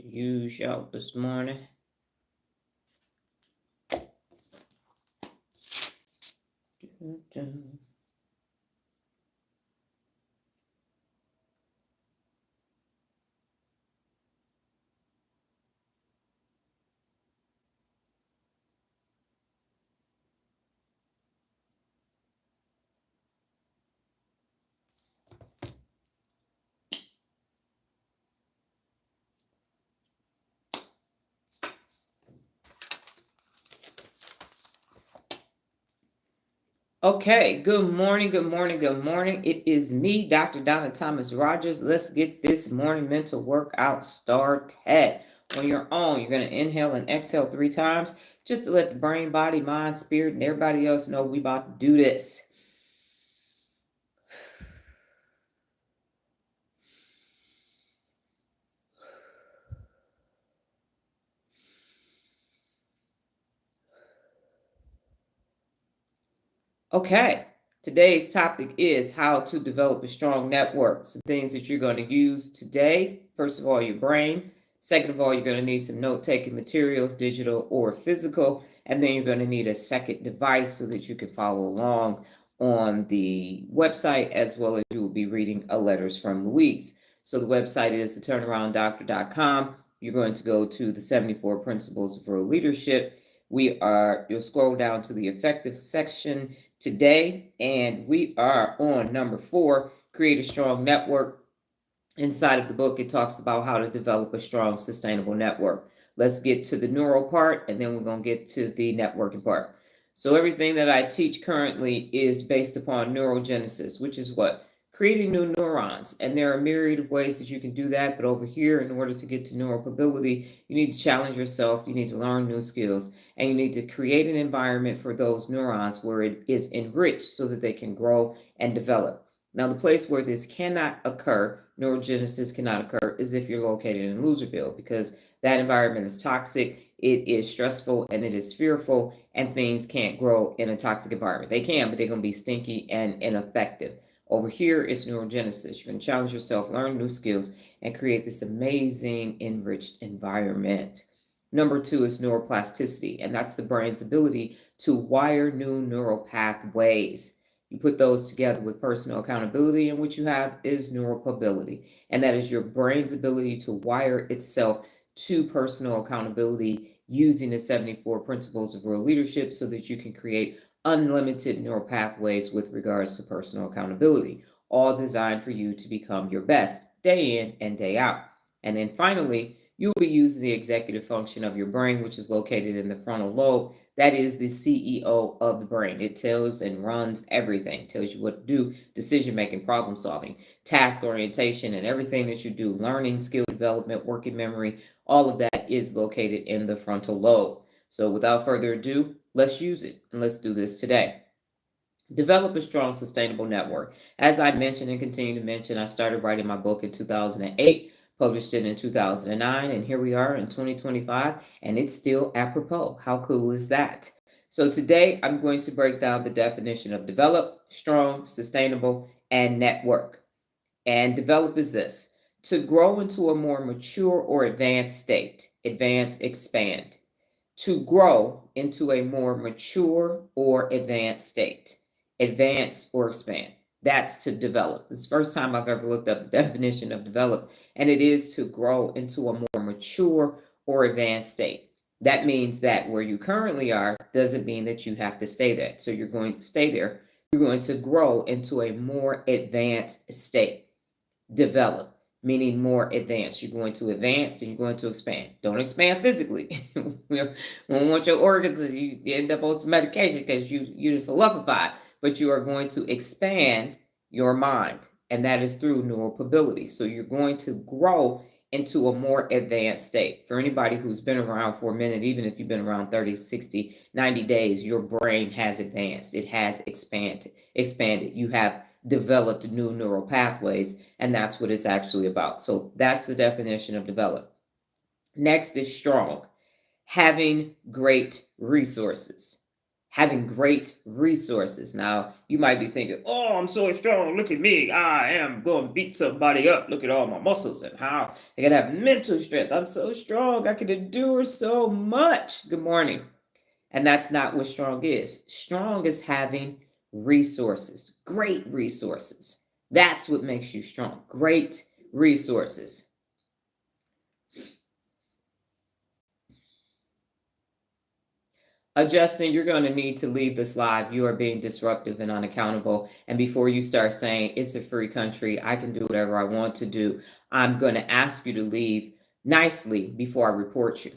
to use y'all this morning. Okay, good morning, good morning, good morning. It is me, Dr. Donna Thomas-Rodgers. Let's get this morning mental workout started. On your own, you're going to inhale and exhale 3 times just to let the brain, body, mind, spirit, and everybody else know we about to do this. Okay, today's topic is how to develop a strong network. Some things that you're going to use today. First of all, your brain. Second of all, you're going to need some note-taking materials, digital or physical. And then you're going to need a second device so that you can follow along on the website, as well as you will be reading letters from Louise. So the website is theturnarounddoctor.com. You're going to go to the 74 Principles of Real Leadership. You'll scroll down to the effective section today, and we are on number 4, create a strong network. Inside of the book, it talks about how to develop a strong, sustainable network. Let's get to the neural part, and then we're going to get to the networking part. So everything that I teach currently is based upon neurogenesis, which is what? Creating new neurons. And there are a myriad of ways that you can do that. But over here, in order to get to neuropability, you need to challenge yourself. You need to learn new skills. And you need to create an environment for those neurons where it is enriched so that they can grow and develop. Now, the place where this cannot occur, neurogenesis cannot occur, is if you're located in Loserville, because that environment is toxic, it is stressful, and it is fearful, and things can't grow in a toxic environment. They can, but they're going to be stinky and ineffective. Over here is neurogenesis. You're going to challenge yourself, learn new skills, and create this amazing, enriched environment. Number 2 is neuroplasticity, and that's the brain's ability to wire new neural pathways. You put those together with personal accountability, and what you have is neuropability. And that is your brain's ability to wire itself to personal accountability using the 74 Principles of Real Leadership so that you can create unlimited neural pathways with regards to personal accountability, all designed for you to become your best day in and day out. And then finally, you'll be using the executive function of your brain, which is located in the frontal lobe. That is the CEO of the brain. It tells and runs everything. It tells you what to do, decision-making, problem-solving, task orientation, and everything that you do, learning, skill development, working memory, all of that is located in the frontal lobe. So without further ado, let's use it, and let's do this today. Develop a strong, sustainable network. As I mentioned and continue to mention, I started writing my book in 2008. Published it in 2009, and here we are in 2025, and it's still apropos. How cool is that? So today I'm going to break down the definition of develop, strong, sustainable, and network. And develop is this: to grow into a more mature or advanced state. Advance, expand. To grow into a more mature or advanced state. Advance or expand. That's to develop. This is the first time I've ever looked up the definition of develop, and it is to grow into a more mature or advanced state. That means that where you currently are doesn't mean that you have to stay there. So you're going to stay there. You're going to grow into a more advanced state. Develop, meaning more advanced. You're going to advance and you're going to expand. Don't expand physically. We don't want your organs and you end up on some medication because you philosophified. But you are going to expand your mind, and that is through neuropability. So you're going to grow into a more advanced state. For anybody who's been around for a minute, even if you've been around 30, 60, 90 days, your brain has advanced. It has expanded. You have developed new neural pathways, and that's what it's actually about. So that's the definition of develop. Next is strong, having great resources. having great resources. Now, you might be thinking, oh, I'm so strong. Look at me. I am going to beat somebody up. Look at all my muscles and how I can have mental strength. I'm so strong. I can endure so much. Good morning. And that's not what strong is. Strong is having resources, great resources. That's what makes you strong. Great resources. Justin, you're going to need to leave this live. You are being disruptive and unaccountable. And before you start saying it's a free country, I can do whatever I want to do, I'm going to ask you to leave nicely before I report you.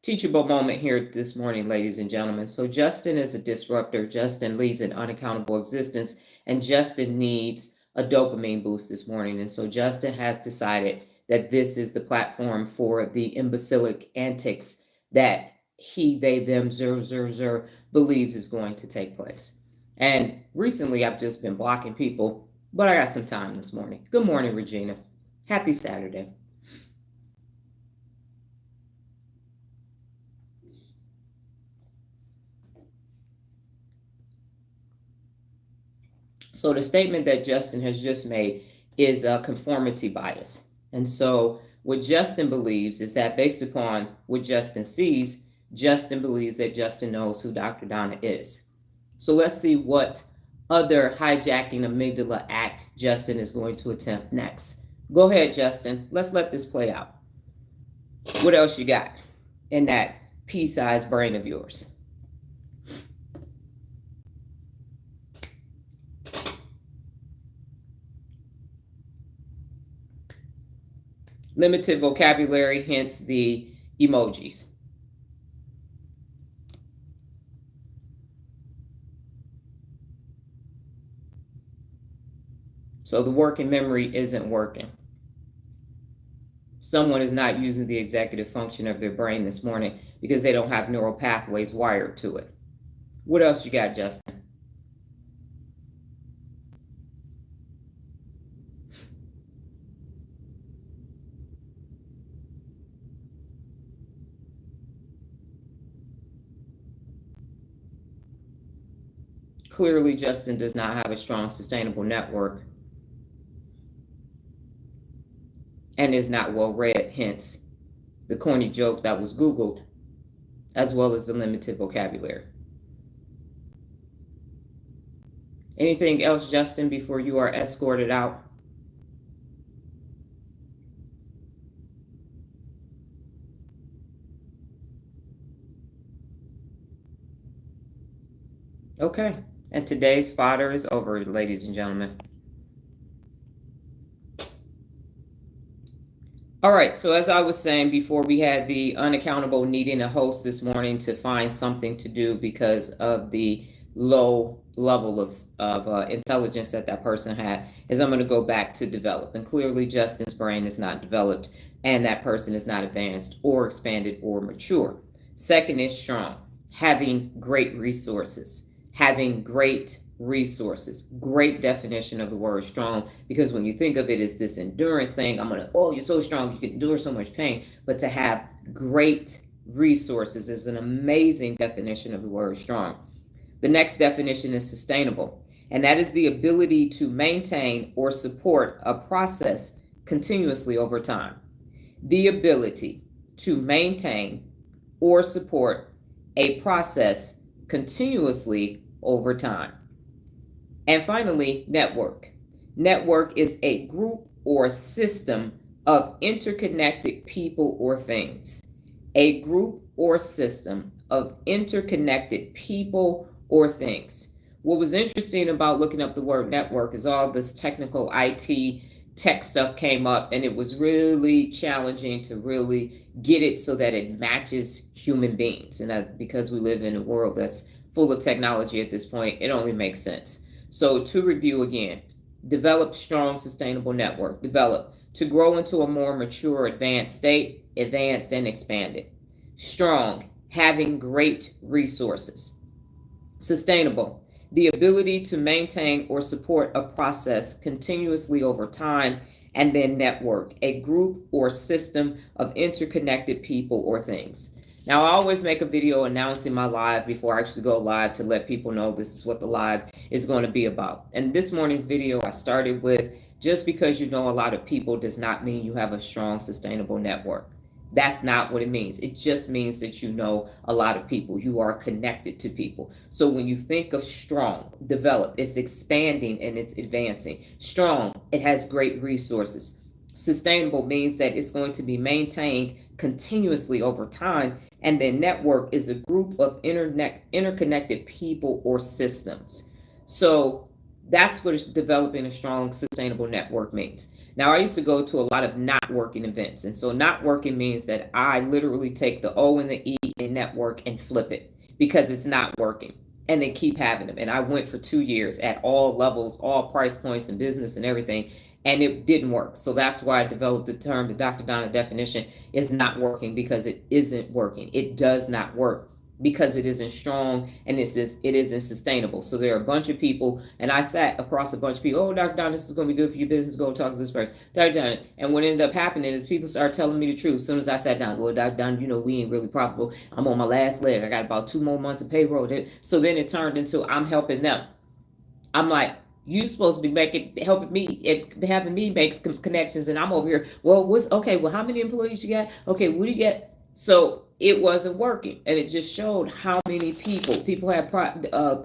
Teachable moment here this morning, ladies and gentlemen. So Justin is a disruptor. Justin leads an unaccountable existence, and Justin needs a dopamine boost this morning. And so Justin has decided that this is the platform for the imbecilic antics that he, they, them, believes is going to take place. And recently I've just been blocking people, but I got some time this morning. Good morning, Regina. Happy Saturday. So the statement that Justin has just made is a conformity bias. And so what Justin believes is that based upon what Justin sees, Justin believes that Justin knows who Dr. Donna is. So let's see what other hijacking amygdala act Justin is going to attempt next. Go ahead, Justin. Let's let this play out. What else you got in that pea-sized brain of yours? Limited vocabulary, hence the emojis. So the working memory isn't working. Someone is not using the executive function of their brain this morning because they don't have neural pathways wired to it. What else you got, Justin? Clearly, Justin does not have a strong, sustainable network and is not well read, hence the corny joke that was Googled, as well as the limited vocabulary. Anything else, Justin, before you are escorted out? Okay. And today's fodder is over, ladies and gentlemen. All right, so as I was saying before, we had the unaccountable needing a host this morning to find something to do because of the low level of intelligence that person had, is I'm going to go back to develop. And clearly Justin's brain is not developed, and that person is not advanced or expanded or mature. Second is strong, having great resources. Having great resources. Great definition of the word strong, because when you think of it as this endurance thing, you're so strong, you can endure so much pain. But to have great resources is an amazing definition of the word strong. The next definition is sustainable, and that is the ability to maintain or support a process continuously over time. The ability to maintain or support a process continuously over time. And finally, network. Network is a group or system of interconnected people or things. A group or system of interconnected people or things. What was interesting about looking up the word network is all this technical IT tech stuff came up, and it was really challenging to really get it so that it matches human beings. And because we live in a world that's full of technology at this point, it only makes sense. So to review again, develop strong, sustainable network. Develop to grow into a more mature, advanced state, advanced and expanded. Strong, having great resources. Sustainable, the ability to maintain or support a process continuously over time. And then network, a group or system of interconnected people or things. Now, I always make a video announcing my live before I actually go live to let people know this is what the live is going to be about. And this morning's video, I started with, just because you know a lot of people does not mean you have a strong, sustainable network. That's not what it means. It just means that you know a lot of people. You are connected to people. So when you think of strong, developed, it's expanding and it's advancing. Strong, it has great resources. Sustainable means that it's going to be maintained continuously over time. And then network is a group of interconnected people or systems. So that's what developing a strong, sustainable network means. Now, I used to go to a lot of not working events. And so not working means that I literally take the O and the E in network and flip it because it's not working. And they keep having them. And I went for 2 years at all levels, all price points in business and everything. And it didn't work. So that's why I developed the term, the Dr. Donna definition is not working, because it isn't working. It does not work because it isn't strong and it isn't sustainable. So there are a bunch of people, and I sat across a bunch of people. Oh, Dr. Donna, this is going to be good for your business. Go talk to this person. Dr. Donna. And what ended up happening is people started telling me the truth. As soon as I sat down, well, Dr. Donna, you know, we ain't really profitable. I'm on my last leg. I got about 2 more months of payroll. So then it turned into I'm helping them. I'm like, you supposed to be helping me, having me make connections, and I'm over here. Well, well, how many employees you got? Okay, what do you get? So it wasn't working, and it just showed how many people have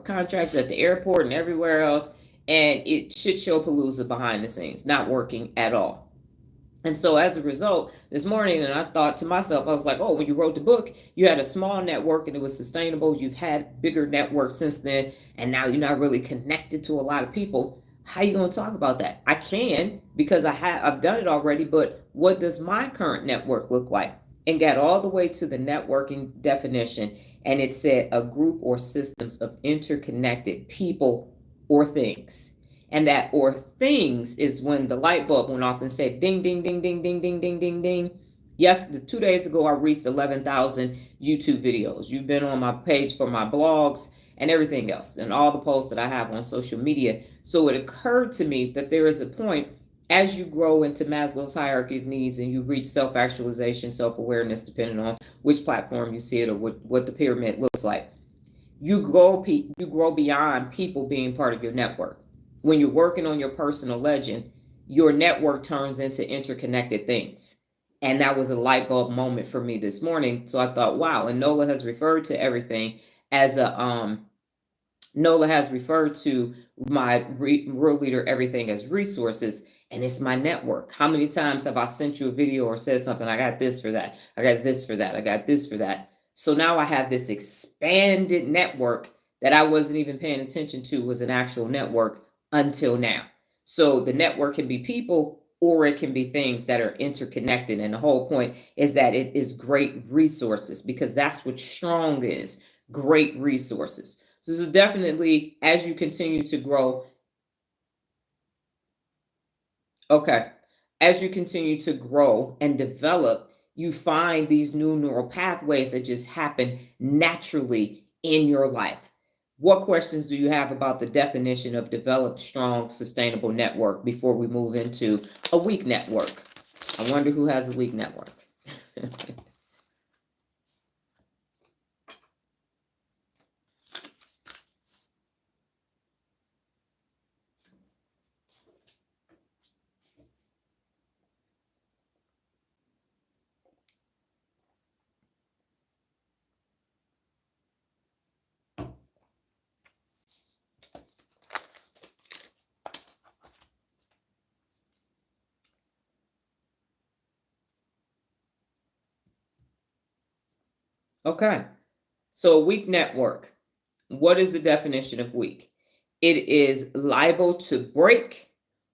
contracts at the airport and everywhere else, and it shit show palooza behind the scenes, not working at all. And so as a result, this morning, and I thought to myself, I was like, oh, when you wrote the book, you had a small network and it was sustainable. You've had bigger networks since then, and now you're not really connected to a lot of people. How are you going to talk about that? I can, because I've done it already, but what does my current network look like? And got all the way to the networking definition, and it said a group or systems of interconnected people or things. And that or things is when the light bulb went off and said ding, ding, ding, ding, ding, ding, ding, ding, ding. Yes, 2 days ago, I reached 11,000 YouTube videos. You've been on my page for my blogs and everything else, and all the posts that I have on social media. So it occurred to me that there is a point as you grow into Maslow's hierarchy of needs and you reach self-actualization, self-awareness, depending on which platform you see it or what the pyramid looks like. You grow beyond people being part of your network. When you're working on your personal legend, your network turns into interconnected things. And that was a light bulb moment for me this morning. So I thought, wow. And Nola has referred to everything as Nola has referred to my Real Leader Everything as resources, and it's my network. How many times have I sent you a video or said something? I got this for that. I got this for that. I got this for that. So now I have this expanded network that I wasn't even paying attention to was an actual network until now. So the network can be people or it can be things that are interconnected. And the whole point is that it is great resources, because that's what strong is, great resources. So definitely, as you continue to grow, as you continue to grow and develop, you find these new neural pathways that just happen naturally in your life. What questions do you have about the definition of developed, strong, sustainable network before we move into a weak network? I wonder who has a weak network. Okay, so a weak network. What is the definition of weak? It is liable to break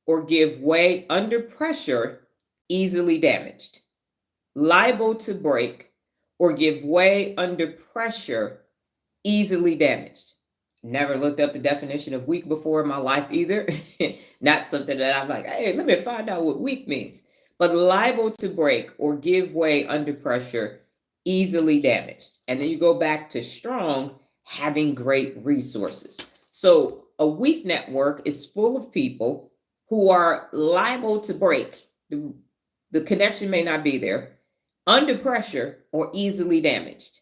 or give way under pressure, easily damaged. Liable to break or give way under pressure, easily damaged. Never looked up the definition of weak before in my life either. Not something that I'm like, hey, let me find out what weak means. But liable to break or give way under pressure, easily damaged. And then you go back to strong, having great resources. So a weak network is full of people who are liable to break. The connection may not be there, under pressure, or easily damaged.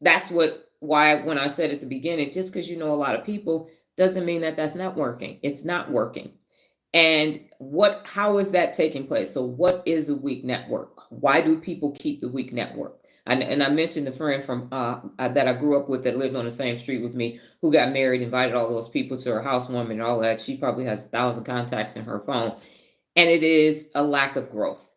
That's why when I said at the beginning, just because you know a lot of people doesn't mean that that's not working. It's not working. And how is that taking place? So what is a weak network? Why do people keep the weak network? And I mentioned the friend from that I grew up with that lived on the same street with me, who got married, invited all those people to her housewarming and all that. She probably has 1,000 contacts in her phone. And it is a lack of growth.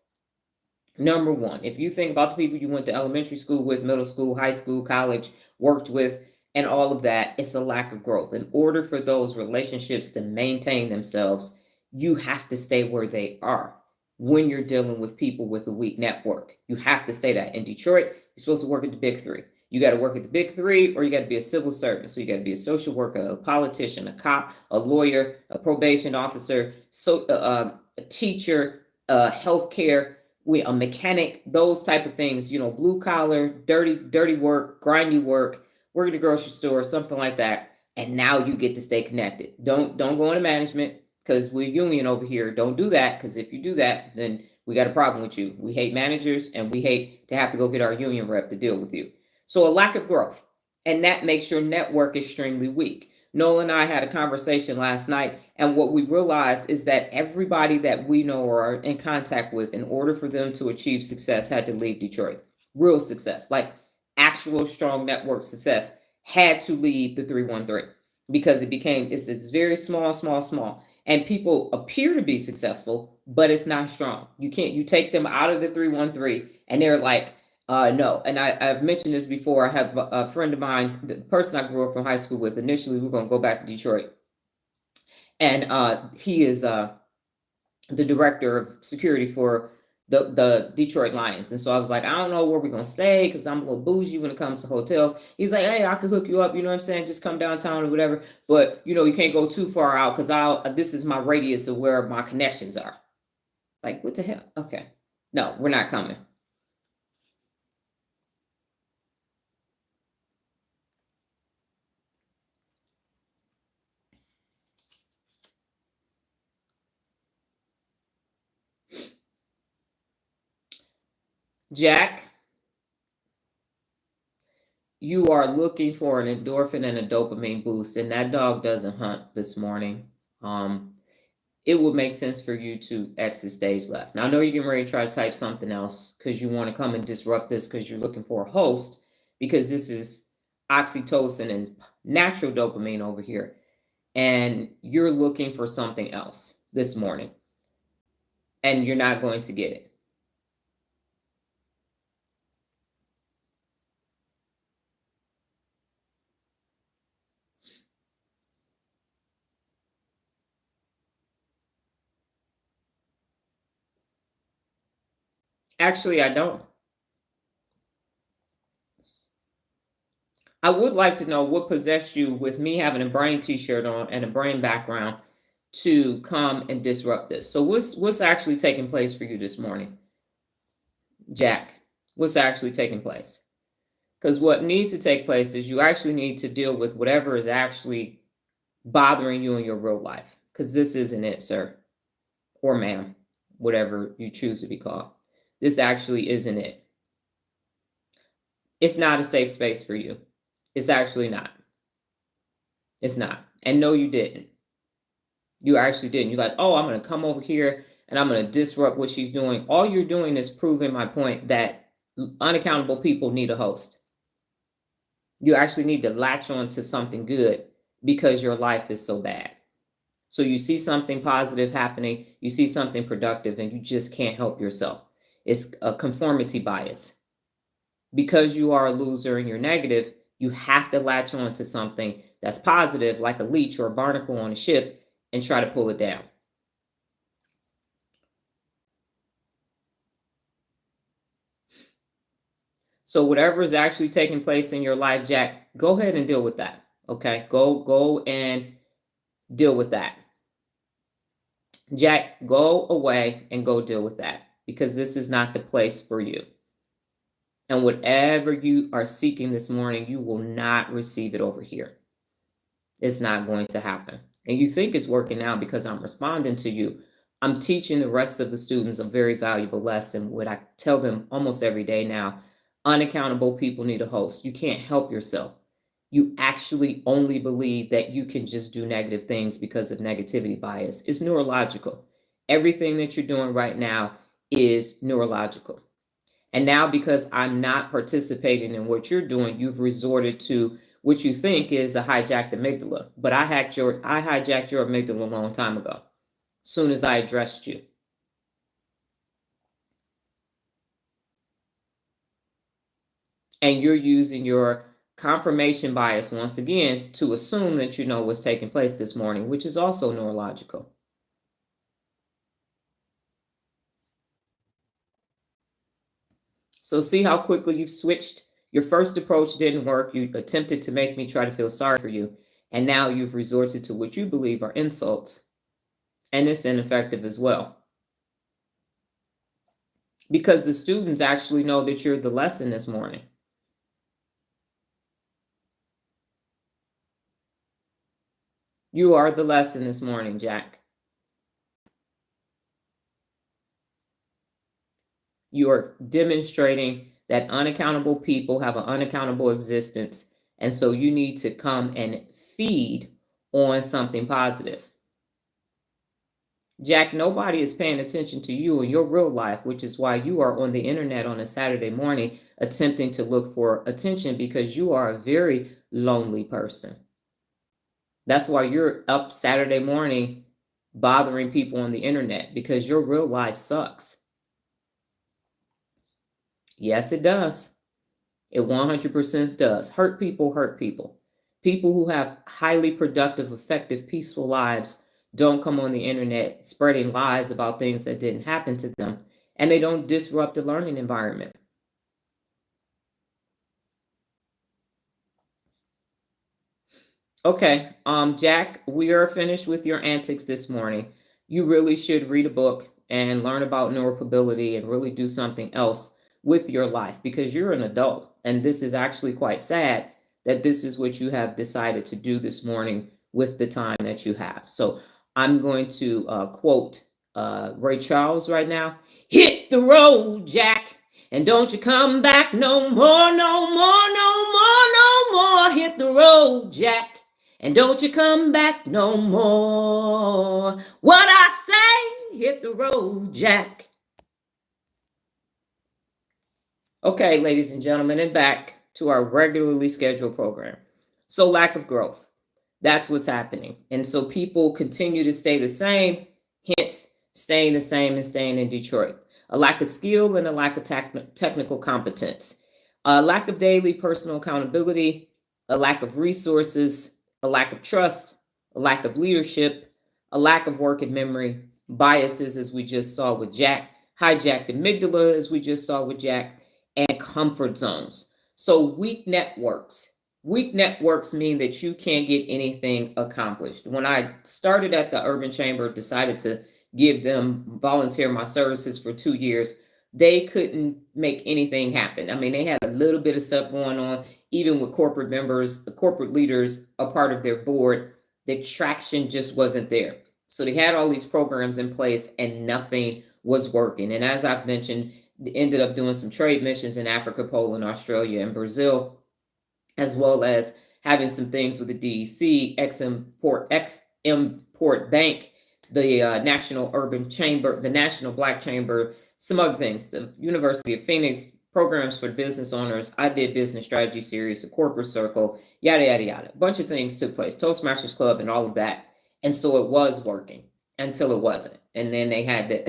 Number one, if you think about the people you went to elementary school with, middle school, high school, college, worked with, and all of that, it's a lack of growth. In order for those relationships to maintain themselves, you have to stay where they are when you're dealing with people with a weak network. You have to stay that. In Detroit, you're supposed to work at the big three. You got to work at the big three, or you got to be a civil servant. So you got to be a social worker, a politician, a cop, a lawyer, a probation officer, a teacher, healthcare, a mechanic, those type of things, blue collar, dirty work, grindy work, work at the grocery store, something like that. And now you get to stay connected. Don't go into management, because we're union over here. Don't do that, because if you do that, then we got a problem with you. We hate managers, and we hate to have to go get our union rep to deal with you. So a lack of growth, and that makes your network extremely weak. Nola and I had a conversation last night, and what we realized is that everybody that we know or are in contact with, in order for them to achieve success, had to leave Detroit. Real success, like actual strong network success, had to leave the 313, because it's very small. And people appear to be successful, but it's not strong. You take them out of the 313 and they're like, no. And I've mentioned this before. I have a friend of mine, the person I grew up from high school with. Initially, we're going to go back to Detroit. And he is the director of security for the Detroit Lions. And so I was like, I don't know where we're going to stay, because I'm a little bougie when it comes to hotels. He was like, hey, I could hook you up. You know what I'm saying? Just come downtown or whatever. But, you can't go too far out, because this is my radius of where my connections are. Like, what the hell? Okay. No, we're not coming. Jack, you are looking for an endorphin and a dopamine boost, and that dog doesn't hunt this morning. It would make sense for you to exit stage left. Now, I know you're getting ready to try to type something else, because you want to come and disrupt this, because you're looking for a host, because this is oxytocin and natural dopamine over here, and you're looking for something else this morning, and you're not going to get it. Actually, I don't. I would like to know what possessed you, with me having a brain t-shirt on and a brain background, to come and disrupt this. So what's actually taking place for you this morning, Jack? What's actually taking place? Because what needs to take place is you actually need to deal with whatever is actually bothering you in your real life, because this isn't it, sir or ma'am, whatever you choose to be called. This actually isn't it. It's not a safe space for you. It's actually not. It's not. And no, you didn't. You actually didn't. You're like, oh, I'm going to come over here and I'm going to disrupt what she's doing. All you're doing is proving my point that unaccountable people need a host. You actually need to latch on to something good, because your life is so bad. So you see something positive happening, you see something productive, and you just can't help yourself. It's a conformity bias. Because you are a loser and you're negative, you have to latch on to something that's positive, like a leech or a barnacle on a ship, and try to pull it down. So whatever is actually taking place in your life, Jack, go ahead and deal with that. Okay, go and deal with that. Jack, go away and go deal with that, because this is not the place for you. And whatever you are seeking this morning, you will not receive it over here. It's not going to happen. And you think it's working out because I'm responding to you. I'm teaching the rest of the students a very valuable lesson. What I tell them almost every day now, unaccountable people need a host. You can't help yourself. You actually only believe that you can just do negative things because of negativity bias. It's neurological. Everything that you're doing right now is neurological. And now, because I'm not participating in what you're doing, you've resorted to what you think is a hijacked amygdala. But I hijacked your amygdala a long time ago, as soon as I addressed you. And you're using your confirmation bias once again to assume that you know what's taking place this morning, which is also neurological. So see how quickly you've switched? Your first approach didn't work. You attempted to make me try to feel sorry for you. And now you've resorted to what you believe are insults. And it's ineffective as well. Because the students actually know that you're the lesson this morning. You are the lesson this morning, Jack. You are demonstrating that unaccountable people have an unaccountable existence. And so you need to come and feed on something positive. Jack, nobody is paying attention to you in your real life, which is why you are on the internet on a Saturday morning attempting to look for attention, because you are a very lonely person. That's why you're up Saturday morning bothering people on the internet, because your real life sucks. Yes, it does. It 100% does. Hurt people hurt people. People who have highly productive, effective, peaceful lives don't come on the internet spreading lies about things that didn't happen to them, and they don't disrupt the learning environment. Okay, Jack, we are finished with your antics this morning. You really should read a book and learn about neuropability and really do something else with your life, because you're an adult, and this is actually quite sad that this is what you have decided to do this morning with the time that you have. So I'm going to quote Ray Charles right now. Hit the road, Jack, and don't you come back no more, no more, no more, no more. Hit the road, Jack, and don't you come back no more. What I say, hit the road, Jack. Okay, ladies and gentlemen, and back to our regularly scheduled program. So, lack of growth. That's what's happening. And so people continue to stay the same, hence staying the same and staying in Detroit. A lack of skill and a lack of technical competence. A lack of daily personal accountability, a lack of resources, a lack of trust, a lack of leadership, a lack of work and memory, biases, as we just saw with Jack, hijacked amygdala, as we just saw with Jack, and comfort zones. So weak networks. Weak networks mean that you can't get anything accomplished. When I started at the Urban Chamber, decided to volunteer my services for 2 years, they couldn't make anything happen. I mean, they had a little bit of stuff going on, even with corporate members, the corporate leaders, a part of their board. The traction just wasn't there. So they had all these programs in place and nothing was working. And as I've mentioned, ended up doing some trade missions in Africa, Poland, Australia, and Brazil, as well as having some things with the DEC, Export Bank, the National Urban Chamber, the National Black Chamber, some other things, the University of Phoenix, programs for business owners. I did business strategy series, the corporate circle, yada, yada, yada. A bunch of things took place, Toastmasters Club and all of that. And so it was working until it wasn't. And then they had that,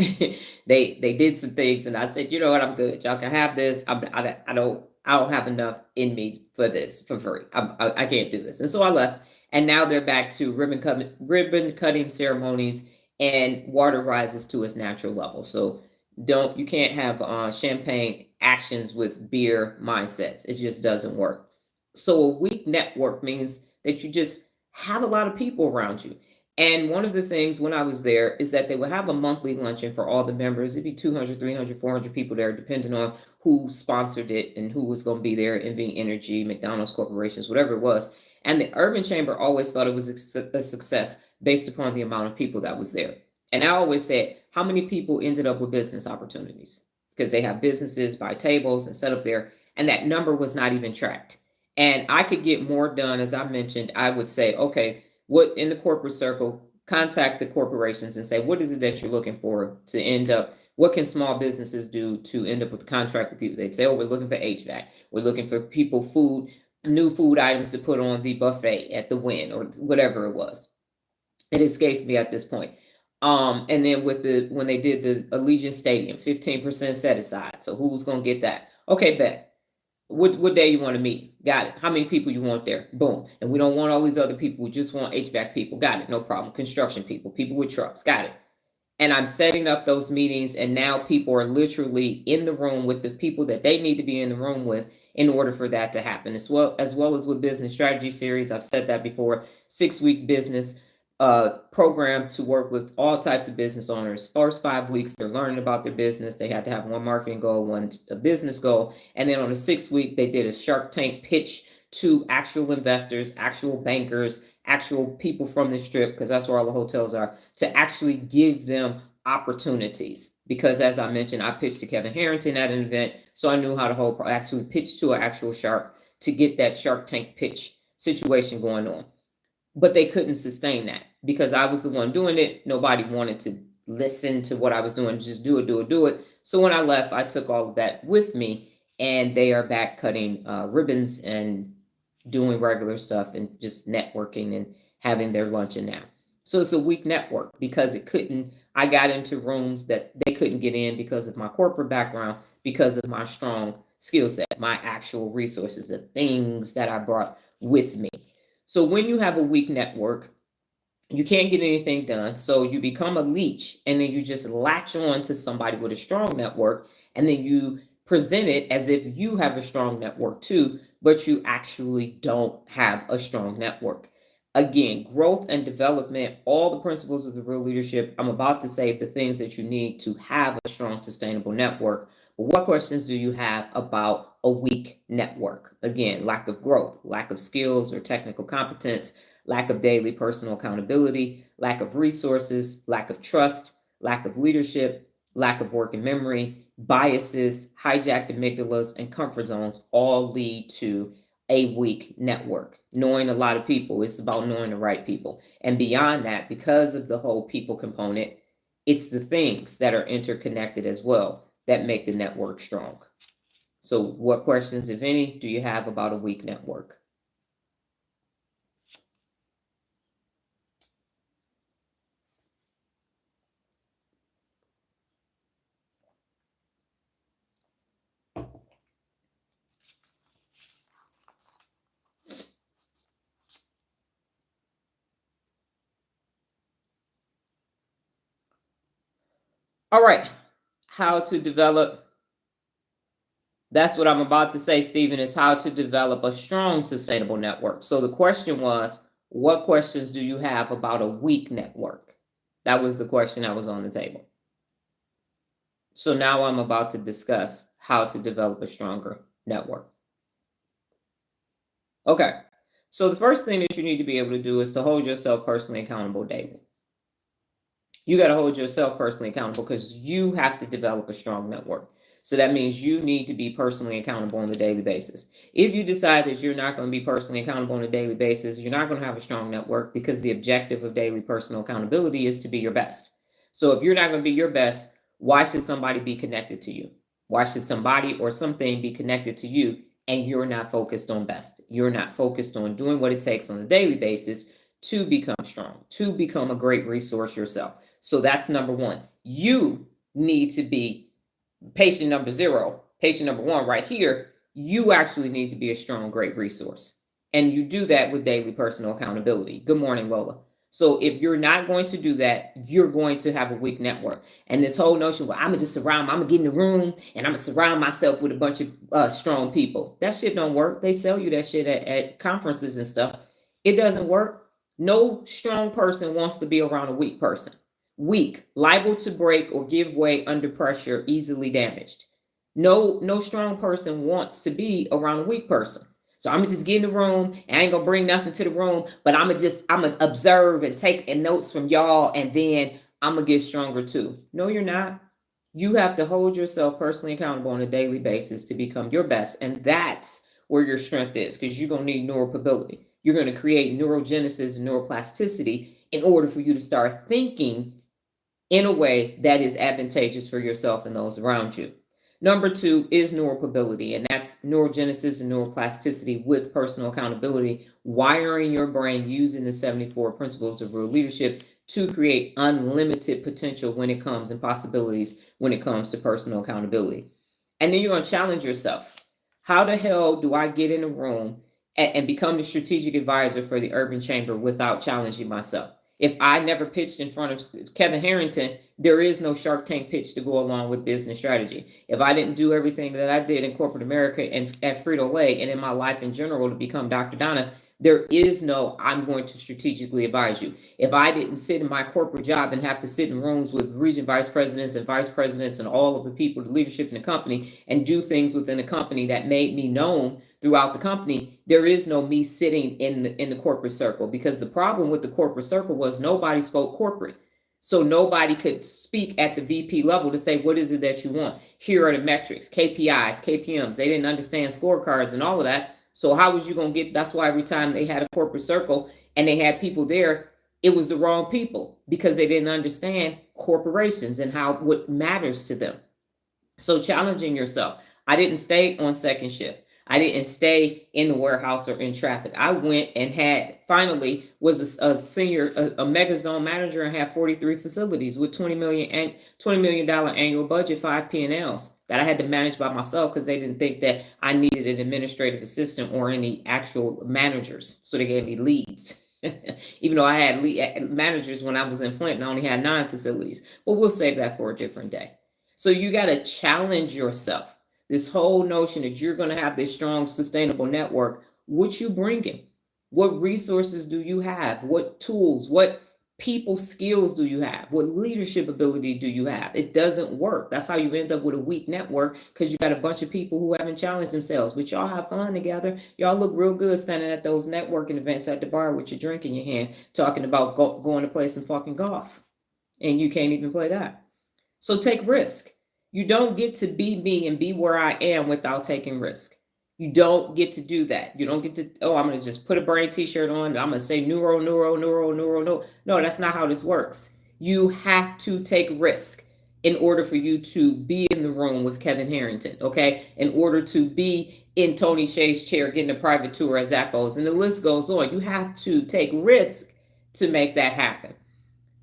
they did some things, and I said, you know what, I'm good. Y'all can have this. I don't have enough in me for this for free. I can't do this. And so I left. And now they're back to ribbon cutting ceremonies, and water rises to its natural level. So you can't have champagne actions with beer mindsets. It just doesn't work. So a weak network means that you just have a lot of people around you. And one of the things when I was there is that they would have a monthly luncheon for all the members. It'd be 200, 300, 400 people there, depending on who sponsored it and who was going to be there, NV Energy, McDonald's corporations, whatever it was. And the urban chamber always thought it was a success based upon the amount of people that was there. And I always said, how many people ended up with business opportunities? Because they have businesses, buy tables and set up there. And that number was not even tracked. And I could get more done. As I mentioned, I would say, okay, what in the corporate circle, contact the corporations and say, what is it that you're looking for to end up? What can small businesses do to end up with a contract with you? They'd say, oh, we're looking for HVAC. We're looking for people, new food items to put on the buffet at the Wynn or whatever it was. It escapes me at this point. And then when they did the Allegiant Stadium, 15% set aside. So who's gonna get that? Okay, bet. What day you want to meet? Got it. How many people you want there? Boom. And we don't want all these other people. We just want HVAC people. Got it. No problem. Construction people with trucks. Got it. And I'm setting up those meetings, and now people are literally in the room with the people that they need to be in the room with in order for that to happen. As well as with business strategy series, I've said that before, 6 weeks business program to work with all types of business owners. First 5 weeks, they're learning about their business. They had to have one marketing goal, one business goal. And then on the 6th week, they did a Shark Tank pitch to actual investors, actual bankers, actual people from the Strip, because that's where all the hotels are, to actually give them opportunities. Because as I mentioned, I pitched to Kevin Harrington at an event, so I knew how to actually pitch to an actual shark to get that Shark Tank pitch situation going on. But they couldn't sustain that because I was the one doing it. Nobody wanted to listen to what I was doing. Just do it. So when I left, I took all of that with me, and they are back cutting ribbons and doing regular stuff and just networking and having their luncheon now. So it's a weak network because I got into rooms that they couldn't get in because of my corporate background, because of my strong skill set, my actual resources, the things that I brought with me. So when you have a weak network, you can't get anything done. So you become a leech, and then you just latch on to somebody with a strong network, and then you present it as if you have a strong network too, but you actually don't have a strong network. Again, growth and development, all the principles of the real leadership. I'm about to say the things that you need to have a strong, sustainable network. But what questions do you have about a weak network? Again, lack of growth, lack of skills or technical competence, lack of daily personal accountability, lack of resources, lack of trust, lack of leadership, lack of working memory, biases, hijacked amygdalas, and comfort zones all lead to a weak network. Knowing a lot of people, it's about knowing the right people. And beyond that, because of the whole people component, it's the things that are interconnected as well that make the network strong. So what questions, if any, do you have about a weak network? All right, how to develop. That's what I'm about to say, Stephen, is how to develop a strong, sustainable network. So the question was, what questions do you have about a weak network? That was the question that was on the table. So now I'm about to discuss how to develop a stronger network. Okay, so the first thing that you need to be able to do is to hold yourself personally accountable daily. You got to hold yourself personally accountable because you have to develop a strong network. So that means you need to be personally accountable on a daily basis. If you decide that you're not going to be personally accountable on a daily basis, you're not going to have a strong network because the objective of daily personal accountability is to be your best. So if you're not going to be your best, why should somebody be connected to you? Why should somebody or something be connected to you and you're not focused on best? You're not focused on doing what it takes on a daily basis to become strong, to become a great resource yourself. So that's number one. You need to be patient number 0, patient number 1 right here. You actually need to be a strong, great resource. And you do that with daily personal accountability. Good morning, Lola. So if you're not going to do that, you're going to have a weak network. And this whole notion, well, I'm going to get in the room and I'm going to surround myself with a bunch of strong people. That shit don't work. They sell you that shit at conferences and stuff. It doesn't work. No strong person wants to be around a weak person. Weak, liable to break or give way under pressure, easily damaged. No strong person wants to be around a weak person. So I'm gonna just get in the room and I ain't gonna bring nothing to the room, but I'm gonna observe and take notes from y'all, and then I'm gonna get stronger too. No, you're not. You have to hold yourself personally accountable on a daily basis to become your best. And that's where your strength is, because you're gonna need neuropability. You're gonna create neurogenesis and neuroplasticity in order for you to start thinking in a way that is advantageous for yourself and those around you. Number 2 is neuropability, and that's neurogenesis and neuroplasticity with personal accountability, wiring your brain using the 74 principles of real leadership to create unlimited potential when it comes and possibilities when it comes to personal accountability. And then you're going to challenge yourself. How the hell do I get in a room and become the strategic advisor for the urban chamber without challenging myself? If I never pitched in front of Kevin Harrington, there is no Shark Tank pitch to go along with business strategy. If I didn't do everything that I did in corporate America and at Frito-Lay and in my life in general to become Dr. Donna, there is no I'm going to strategically advise you. If I didn't sit in my corporate job and have to sit in rooms with region vice presidents and vice presidents and all of the people, the leadership in the company, and do things within the company that made me known throughout the company, there is no me sitting in the corporate circle, because the problem with the corporate circle was nobody spoke corporate. So nobody could speak at the VP level to say, what is it that you want? Here are the metrics, KPIs, KPMs. They didn't understand scorecards and all of that. So how was you going to get, that's why every time they had a corporate circle and they had people there, it was the wrong people, because they didn't understand corporations and what matters to them. So challenging yourself. I didn't stay on second shift. I didn't stay in the warehouse or in traffic. I went and was a senior, a mega zone manager, and had 43 facilities with $20 million annual budget, 5 P&Ls that I had to manage by myself, because they didn't think that I needed an administrative assistant or any actual managers. So they gave me leads. Even though I had managers when I was in Flint and I only had 9 facilities. But we'll save that for a different day. So you got to challenge yourself. This whole notion that you're going to have this strong, sustainable network, what you bringing? What resources do you have? What tools, what people skills do you have? What leadership ability do you have? It doesn't work. That's how you end up with a weak network, because you got a bunch of people who haven't challenged themselves. But y'all have fun together. Y'all look real good standing at those networking events at the bar with your drink in your hand, talking about going to play some fucking golf. And you can't even play that. So take risk. You don't get to be me and be where I am without taking risk. You don't get to do that. You don't get to, I'm going to just put a brain t-shirt on and I'm going to say neuro. No, that's not how this works. You have to take risk in order for you to be in the room with Kevin Harrington, okay? In order to be in Tony Hsieh's chair getting a private tour at Zappos, and the list goes on. You have to take risk to make that happen.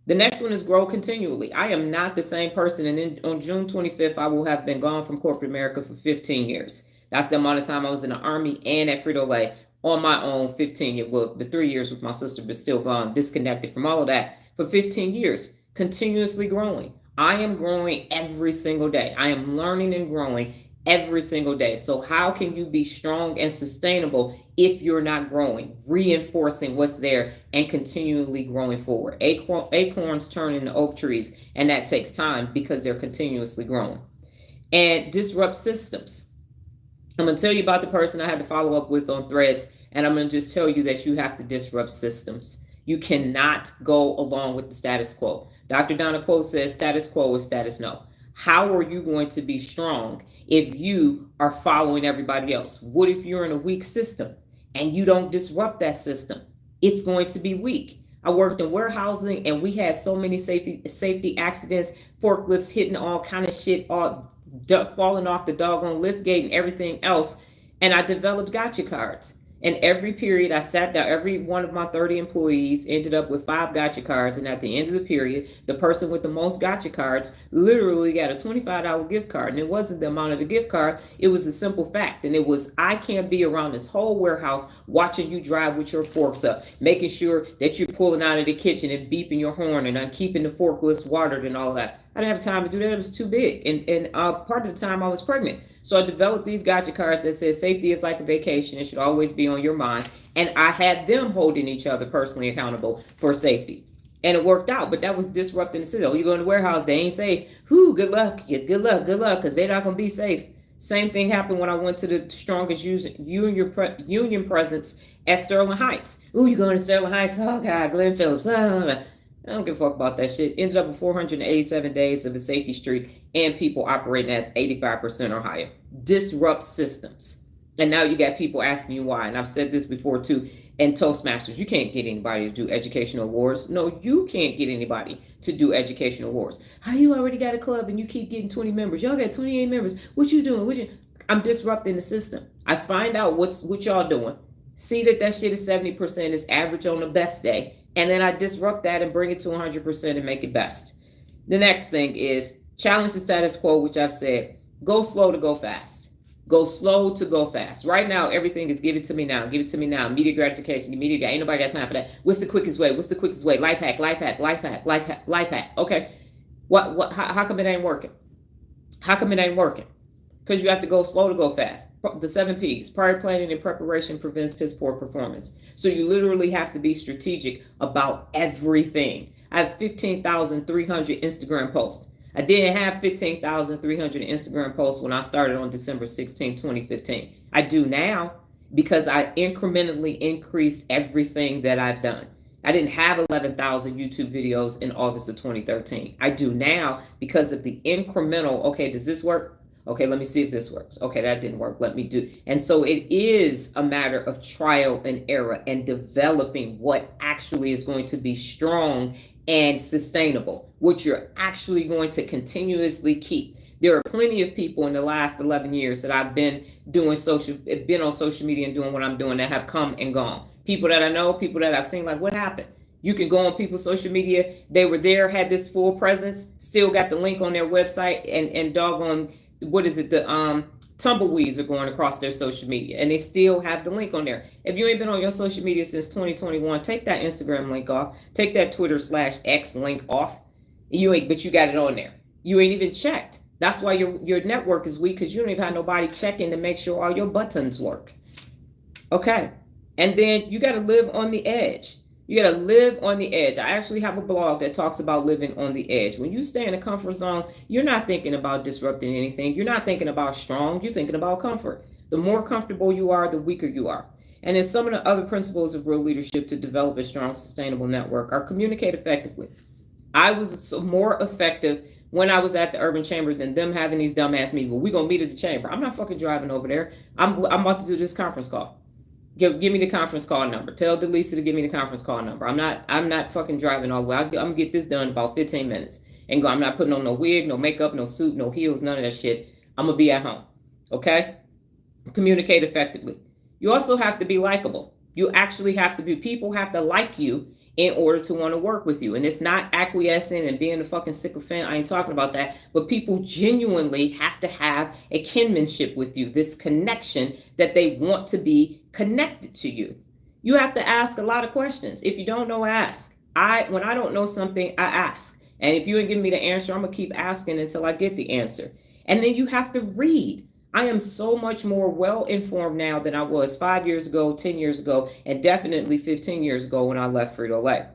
The next one is grow continually. I am not the same person. And on June 25th, I will have been gone from corporate America for 15 years. That's the amount of time I was in the Army and at Frito-Lay on my own. 15 years, well, the 3 years with my sister, but still gone, disconnected from all of that for 15 years, continuously growing. I am growing every single day. I am learning and growing every single day. So how can you be strong and sustainable if you're not growing, reinforcing what's there and continually growing forward? Acorns turn into oak trees, and that takes time because they're continuously growing. And disrupt systems. I'm going to tell you about the person I had to follow up with on Threads, and I'm going to just tell you that you have to disrupt systems. You cannot go along with the status quo. Dr. Donna quote says, status quo is status no. How are you going to be strong if you are following everybody else? What if you're in a weak system and you don't disrupt that system? It's going to be weak. I worked in warehousing and we had so many safety accidents, forklifts hitting all kind of shit, all falling off the doggone lift gate and everything else. And I developed gotcha cards. And every period I sat down, every one of my 30 employees ended up with 5 gotcha cards. And at the end of the period, the person with the most gotcha cards literally got a $25 gift card. And it wasn't the amount of the gift card. It was a simple fact. And it was, I can't be around this whole warehouse watching you drive with your forks up, making sure that you're pulling out of the kitchen and beeping your horn and I'm keeping the forklifts watered and all of that. I didn't have time to do that. It was too big. And part of the time I was pregnant. So I developed these gotcha cards that said safety is like a vacation. It should always be on your mind. And I had them holding each other personally accountable for safety. And it worked out, but that was disrupting the system. Oh, you go in the warehouse, they ain't safe. Whoo, good luck, because they're not going to be safe. Same thing happened when I went to the strongest union presence at Sterling Heights. Ooh, you going to Sterling Heights? Oh God, Glenn Phillips. I don't give a fuck about that shit. Ended up with 487 days of a safety streak and people operating at 85% or higher. Disrupt systems. And now you got people asking you why. And I've said this before too. And Toastmasters, you can't get anybody to do educational awards. No, you can't get anybody to do educational awards. How you already got a club and you keep getting 20 members? Y'all got 28 members. What you doing? I'm disrupting the system. I find out what y'all doing. See that shit is 70% is average on the best day. And then I disrupt that and bring it to 100% and make it best. The next thing is challenge the status quo, which I've said, go slow to go fast. Go slow to go fast. Right now, everything is give it to me now. Give it to me now. Immediate gratification. Ain't nobody got time for that. What's the quickest way? What's the quickest way? Life hack, life hack, life hack, life hack, life hack. Okay. How come it ain't working? How come it ain't working? Because you have to go slow to go fast. The 7 P's. Prior planning and preparation prevents piss poor performance. So you literally have to be strategic about everything. I have 15,300 Instagram posts. I didn't have 15,300 Instagram posts when I started on December 16, 2015. I do now because I incrementally increased everything that I've done. I didn't have 11,000 YouTube videos in August of 2013. I do now because of the incremental, okay, does this work? Okay, let me see if this works. Okay, that didn't work. Let me do. And so it is a matter of trial and error and developing what actually is going to be strong and sustainable, what you're actually going to continuously keep. There are plenty of people in the last 11 years that I've been on social media and doing what I'm doing that have come and gone. People that I know, people that I've seen, like, what happened? You can go on people's social media. They were there, had this full presence, still got the link on their website, and doggone, what is it? The tumbleweeds are going across their social media and they still have the link on there. If you ain't been on your social media since 2021, take that Instagram link off, take that Twitter/X link off. But you got it on there. You ain't even checked. That's why your network is weak, because you don't even have nobody checking to make sure all your buttons work. Okay. And then you got to live on the edge. You got to live on the edge. I actually have a blog that talks about living on the edge. When you stay in a comfort zone, you're not thinking about disrupting anything. You're not thinking about strong. You're thinking about comfort. The more comfortable you are, the weaker you are. And then some of the other principles of real leadership to develop a strong, sustainable network are communicate effectively. I was more effective when I was at the Urban Chamber than them having these dumbass meetings. Well, we're going to meet at the chamber. I'm not fucking driving over there. I'm about to do this conference call. Give me the conference call number. Tell Delisa to give me the conference call number. I'm not fucking driving all the way. I'm gonna get this done in about 15 minutes and go. I'm not putting on no wig, no makeup, no suit, no heels, none of that shit. I'm gonna be at home. Okay? Communicate effectively. You also have to be likable. You actually have to be, people have to like you in order to want to work with you. And it's not acquiescing and being a fucking sycophant. I ain't talking about that. But people genuinely have to have a kinship with you, this connection that they want to be connected to you. You have to ask a lot of questions. If you don't know, ask. When I don't know something, I ask. And if you ain't giving me the answer, I'm going to keep asking until I get the answer. And then you have to read. I am so much more well-informed now than I was 5 years ago, 10 years ago, and definitely 15 years ago when I left Frito-Lay.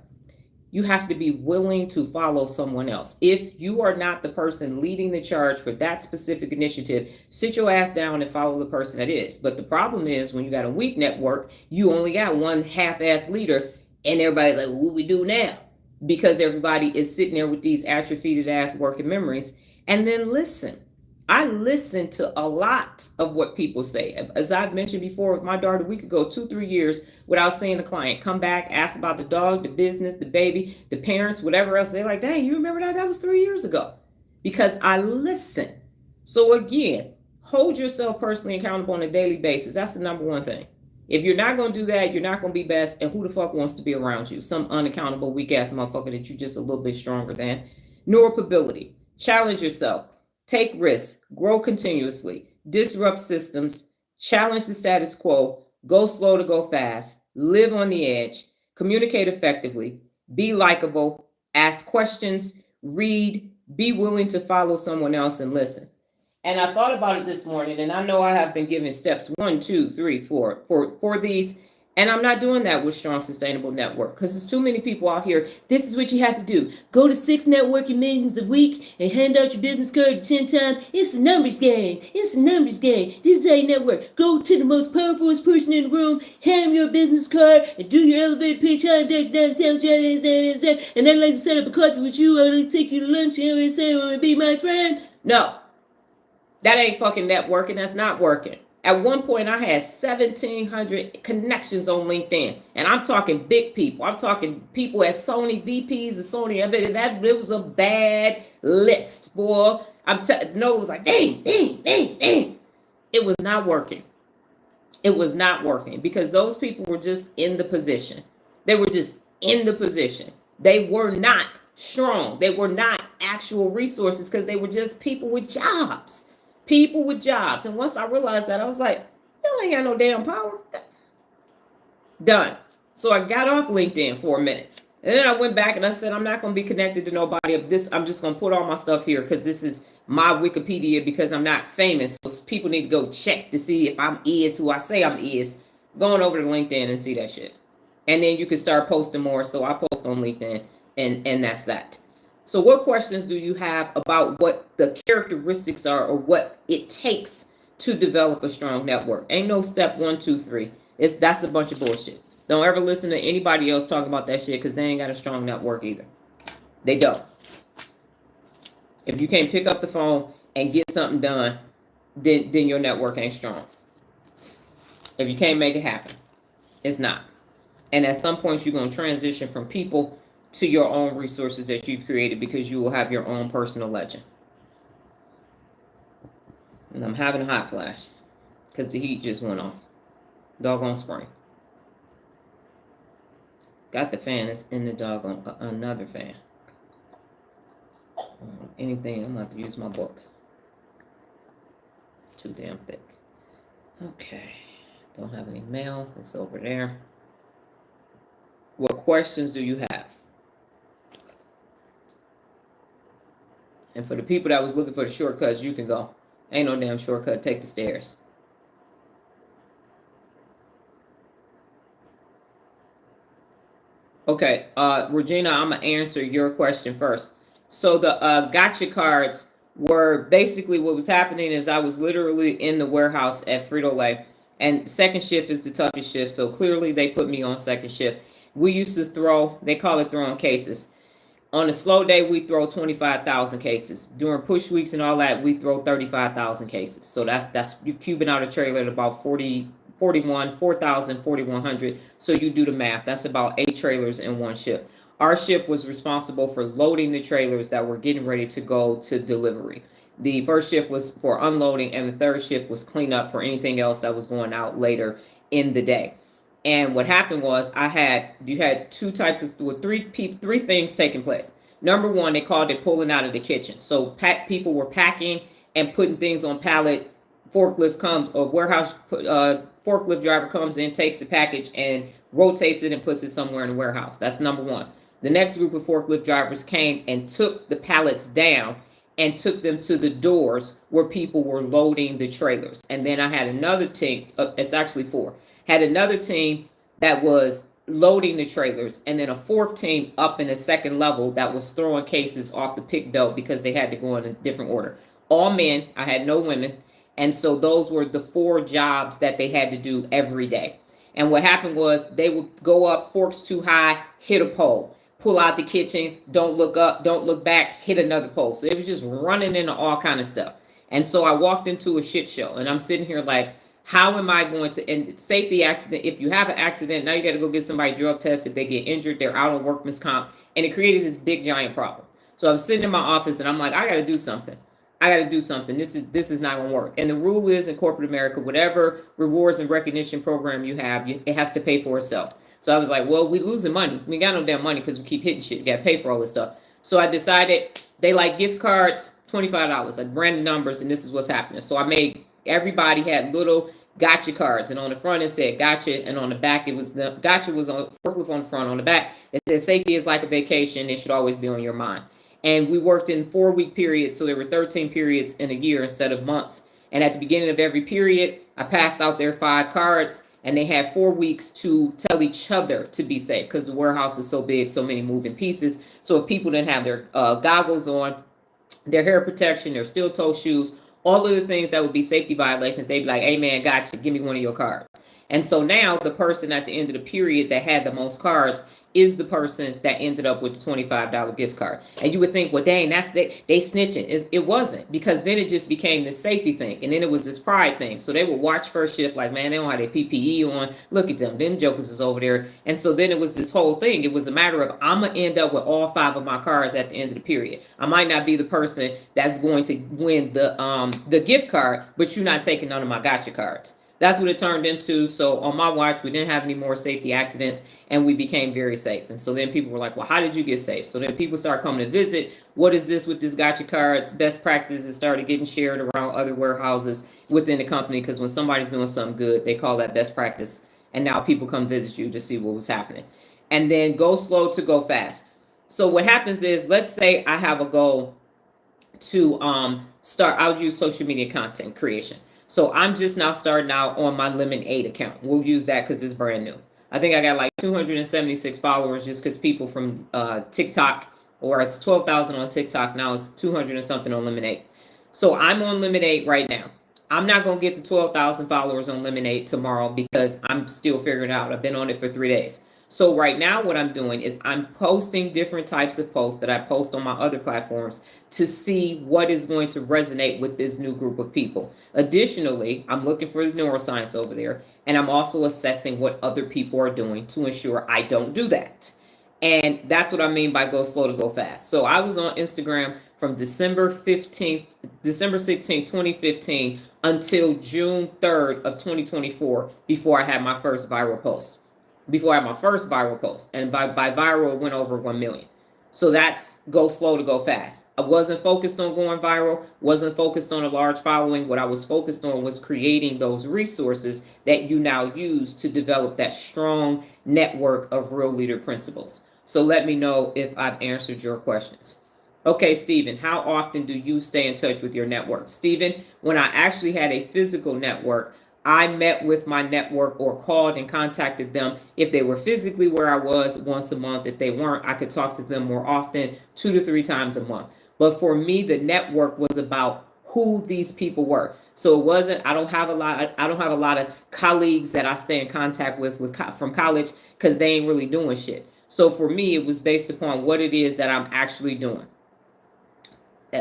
You have to be willing to follow someone else. If you are not the person leading the charge for that specific initiative, sit your ass down and follow the person that is. But the problem is when you got a weak network, you only got one half-ass leader, and everybody's like, what we do now? Because everybody is sitting there with these atrophied ass working memories. And then listen. I listen to a lot of what people say. As I've mentioned before with my daughter, we could go 2-3 years without seeing the client. Come back, ask about the dog, the business, the baby, the parents, whatever else. They're like, dang, you remember that? That was 3 years ago. Because I listen. So again, hold yourself personally accountable on a daily basis. That's the number one thing. If you're not going to do that, you're not going to be best. And who the fuck wants to be around you? Some unaccountable, weak ass motherfucker that you're just a little bit stronger than. Neuropability. Challenge yourself. Take risks, grow continuously, disrupt systems, challenge the status quo, go slow to go fast, live on the edge, communicate effectively, be likable, ask questions, read, be willing to follow someone else and listen. And I thought about it this morning, and I know I have been given steps 1, 2, 3, 4 for these. And I'm not doing that with Strong Sustainable Network because there's too many people out here. This is what you have to do. Go to 6 networking meetings a week and hand out your business card 10 times. It's the numbers game. It's the numbers game. This is how you network. Go to the most powerful person in the room, hand your business card, and do your elevator pitch. And I'd like to set up a coffee with you. I'd like to take you to lunch. And I say, want to be my friend? No. That ain't fucking networking. That's not working. At one point, I had 1,700 connections on LinkedIn, and I'm talking big people. I'm talking people at Sony, VPs and Sony. It was a bad list, boy. No, it was like, dang. It was not working. It was not working because those people were just in the position. They were just in the position. They were not strong. They were not actual resources because they were just people with jobs. People with jobs. And once I realized that, I was like, you ain't got no damn power. Done. So I got off LinkedIn for a minute. And then I went back and I said, I'm not going to be connected to nobody of this. I'm just going to put all my stuff here because this is my Wikipedia because I'm not famous. So people need to go check to see if I'm who I say I'm Going over to LinkedIn and see that shit. And then you can start posting more. So I post on LinkedIn and that's that. So what questions do you have about what the characteristics are or what it takes to develop a strong network? Ain't no step 1, 2, 3. That's a bunch of bullshit. Don't ever listen to anybody else talk about that shit because they ain't got a strong network either. They don't. If you can't pick up the phone and get something done, then your network ain't strong. If you can't make it happen, it's not. And at some point, you're going to transition from people to your own resources that you've created because you will have your own personal legend. And I'm having a hot flash because the heat just went off. Doggone spring. Got the fan that's in the doggone another fan. Anything, I'm going to have to use my book. It's too damn thick. Okay. Don't have any mail. It's over there. What questions do you have? And for the people that was looking for the shortcuts, you can go. Ain't no damn shortcut. Take the stairs. Okay, Regina, I'm going to answer your question first. So the gotcha cards were basically what was happening is I was literally in the warehouse at Frito-Lay. And second shift is the toughest shift. So clearly they put me on second shift. We used to throw, they call it throwing cases. On a slow day, we throw 25,000 cases. During push weeks and all that, we throw 35,000 cases. So that's you cubing out a trailer at about 4,100. So you do the math. That's about 8 trailers in one shift. Our shift was responsible for loading the trailers that were getting ready to go to delivery. The first shift was for unloading, and the third shift was cleanup for anything else that was going out later in the day. And what happened was you had two types of three things taking place. Number one, they called it pulling out of the kitchen. So people were packing and putting things on pallet. Forklift comes, or warehouse forklift driver comes in, takes the package and rotates it and puts it somewhere in the warehouse. That's number one. The next group of forklift drivers came and took the pallets down and took them to the doors where people were loading the trailers. And then I had another team, it's actually 4. Had another team that was loading the trailers, and then a 4th team up in the second level that was throwing cases off the pick belt because they had to go in a different order. All men, I had no women, and so those were the 4 jobs that they had to do every day. And what happened was they would go up, forks too high, hit a pole, pull out the kitchen, don't look up, don't look back, hit another pole. So it was just running into all kind of stuff. And so I walked into a shit show, and I'm sitting here like, how am I going to, and safety accident, if you have an accident, now you got to go get somebody drug test. If they get injured, they're out on workman's comp. And it created this big giant problem. So I'm sitting in my office and I'm like, I got to do something. This is not going to work. And the rule is in corporate America, whatever rewards and recognition program you have, it has to pay for itself. So I was like, well, we losing money. We got no damn money because we keep hitting shit. You got to pay for all this stuff. So I decided they like gift cards, $25. I ran the numbers and this is what's happening. So I made, everybody had little gotcha cards, and on the front it said gotcha, and on the back it was the gotcha was on forklift on the front. On the back it said safety is like a vacation, it should always be on your mind. And we worked in 4-week periods, so there were 13 periods in a year instead of months. And at the beginning of every period, I passed out their 5 cards, And they had 4 weeks to tell each other to be safe because the warehouse is so big, so many moving pieces. So if people didn't have their goggles on, their hair protection, their steel toe shoes, all of the things that would be safety violations, they'd be like, hey man, gotcha, give me one of your cards. And so now the person at the end of the period that had the most cards is the person that ended up with the $25 gift card. And you would think, well, dang, that's they snitching. It wasn't, because then it just became this safety thing. And then it was this pride thing. So they would watch first shift like, man, they don't have their PPE on. Look at them. Them jokers is over there. And so then it was this whole thing. It was a matter of, I'm going to end up with all 5 of my cards at the end of the period. I might not be the person that's going to win the gift card, but you're not taking none of my gotcha cards. That's what it turned into. So on my watch, we didn't have any more safety accidents, and we became very safe. And so then people were like, well, how did you get safe? So then people started coming to visit. What is this with this gotcha cards? Best practices started getting shared around other warehouses within the company, because when somebody's doing something good, they call that best practice. And now people come visit you to see what was happening. And then go slow to go fast. So what happens is, let's say I have a goal to start, I'll use social media content creation. So I'm just now starting out on my Lemonade account. We'll use that because it's brand new. I think I got like 276 followers just because people from TikTok, or it's 12,000 on TikTok. Now it's 200 and something on Lemonade. So I'm on Lemonade right now. I'm not going to get to 12,000 followers on Lemonade tomorrow because I'm still figuring it out. I've been on it for 3 days. So right now what I'm doing is I'm posting different types of posts that I post on my other platforms to see what is going to resonate with this new group of people. Additionally, I'm looking for the neuroscience over there, and I'm also assessing what other people are doing to ensure I don't do that. And that's what I mean by go slow to go fast. So I was on Instagram from December 16th, 2015 until June 3rd of 2024 before I had my first viral post. And by viral, it went over 1 million. So that's go slow to go fast. I wasn't focused on going viral, wasn't focused on a large following. What I was focused on was creating those resources that you now use to develop that strong network of real leader principles. So let me know if I've answered your questions. Okay, Stephen, how often do you stay in touch with your network? Stephen, when I actually had a physical network, I met with my network or called and contacted them. If they were physically where I was, once a month. If they weren't, I could talk to them more often, 2 to 3 times a month. But for me, the network was about who these people were. So it wasn't, I don't have a lot of colleagues that I stay in contact with from college, because they ain't really doing shit. So for me, it was based upon what it is that I'm actually doing.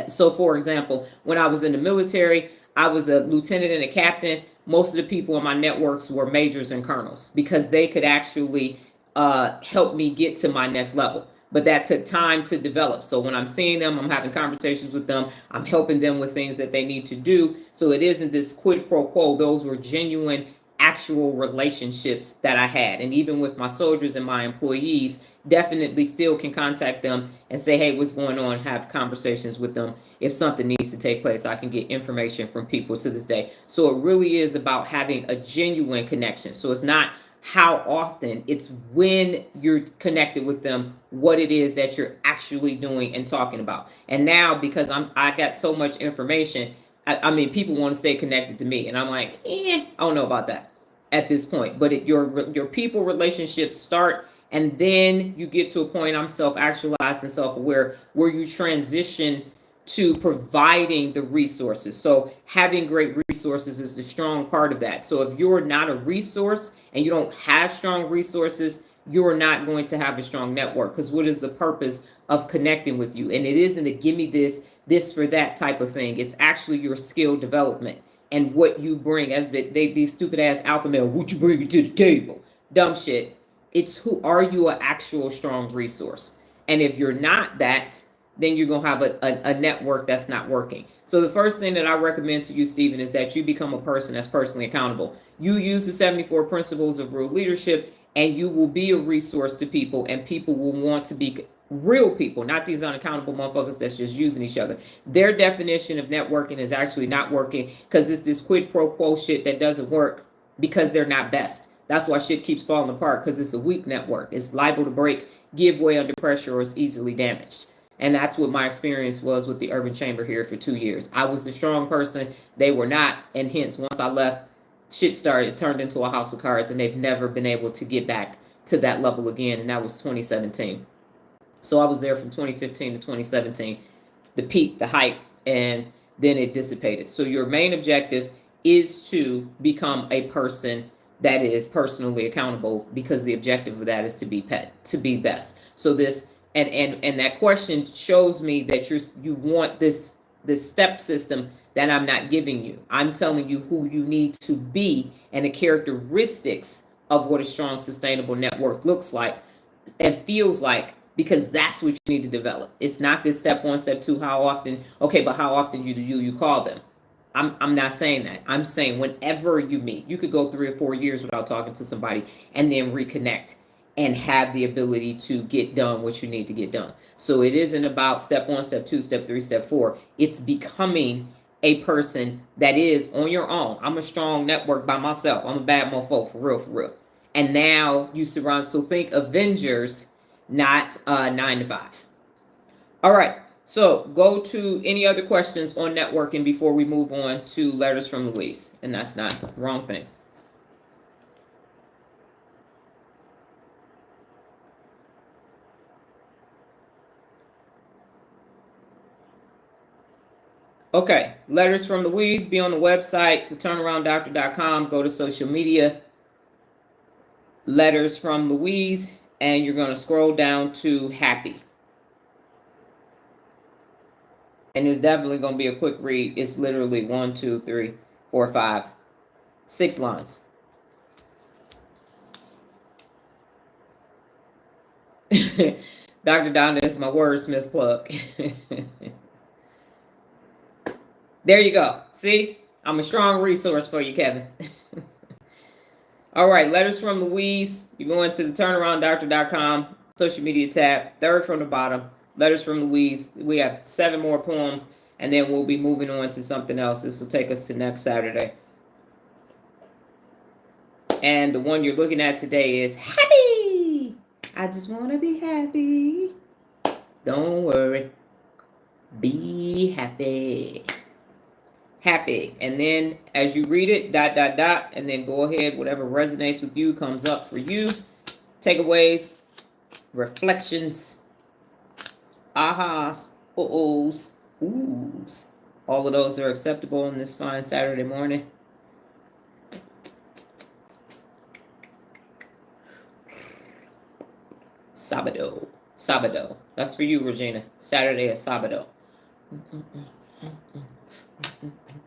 So for example, when I was in the military, I was a lieutenant and a captain. Most of the people in my networks were majors and colonels, because they could actually help me get to my next level. But that took time to develop. So when I'm seeing them, I'm having conversations with them. I'm helping them with things that they need to do. So it isn't this quid pro quo. Those were genuine, actual relationships that I had. And even with my soldiers and my employees, definitely still can contact them and say, hey, what's going on? Have conversations with them. If something needs to take place, I can get information from people to this day. So it really is about having a genuine connection. So it's not how often, it's when you're connected with them, what it is that you're actually doing and talking about. And now, because I got so much information, I mean, people want to stay connected to me, and I'm like, I don't know about that at this point. But your people relationships start, and then you get to a point, I'm self-actualized and self-aware, where you transition to providing the resources. So having great resources is the strong part of that. So if you're not a resource and you don't have strong resources, you're not going to have a strong network. Because what is the purpose of connecting with you? And it isn't a give me this for that type of thing. It's actually your skill development and what you bring. As these stupid ass alpha male, what you bring to the table? Dumb shit. It's who are you, an actual strong resource? And if you're not that, then you're going to have a network that's not working. So the first thing that I recommend to you, Stephen, is that you become a person that's personally accountable. You use the 74 principles of real leadership, and you will be a resource to people, and people will want to be real people, not these unaccountable motherfuckers that's just using each other. Their definition of networking is actually not working, because it's this quid pro quo shit that doesn't work because they're not best. That's why shit keeps falling apart, because it's a weak network. It's liable to break, give way under pressure, or is easily damaged. And that's what my experience was with the Urban Chamber here for 2 years. I was the strong person. They were not. And hence, once I left, shit started turned into a house of cards, and they've never been able to get back to that level again. And that was 2017. So I was there from 2015 to 2017, the peak, the height, and then it dissipated. So your main objective is to become a person that is personally accountable, because the objective of that is to be to be best. So this and that question shows me that you want this step system that I'm not giving you. I'm telling you who you need to be and the characteristics of what a strong, sustainable network looks like and feels like, because that's what you need to develop. It's not this step one, step two, how often, okay, but how often you call them. I'm not saying that. I'm saying whenever you meet, you could go 3 or 4 years without talking to somebody and then reconnect and have the ability to get done what you need to get done. So it isn't about step one, step two, step three, step four. It's becoming a person that is on your own. I'm a strong network by myself. I'm a bad mofo, for real, for real. And now you surround, so think Avengers, not 9 to 5. All right. So go to any other questions on networking before we move on to letters from Louise. And that's not the wrong thing. Okay. Letters from Louise, be on the website, theturnarounddoctor.com. Go to social media, letters from Louise, and you're going to scroll down to happy. And it's definitely going to be a quick read. It's literally 1, 2, 3, 4, 5, 6 lines. Dr. Donna is my wordsmith plug. There you go. See, I'm a strong resource for you, Kevin. All right, letters from Louise. You go into the turnarounddoctor.com social media tab, third from the bottom. Letters from Louise. We have 7 more poems, and then we'll be moving on to something else. This will take us to next Saturday. And the one you're looking at today is happy. I just want to be happy. Don't worry. Be happy. Happy. And then as you read it, ... and then go ahead, whatever resonates with you comes up for you. Takeaways, reflections, ahas, uh-ohs, oohs. All of those are acceptable on this fine Saturday morning. Sabado. That's for you, Regina. Saturday is Sabado.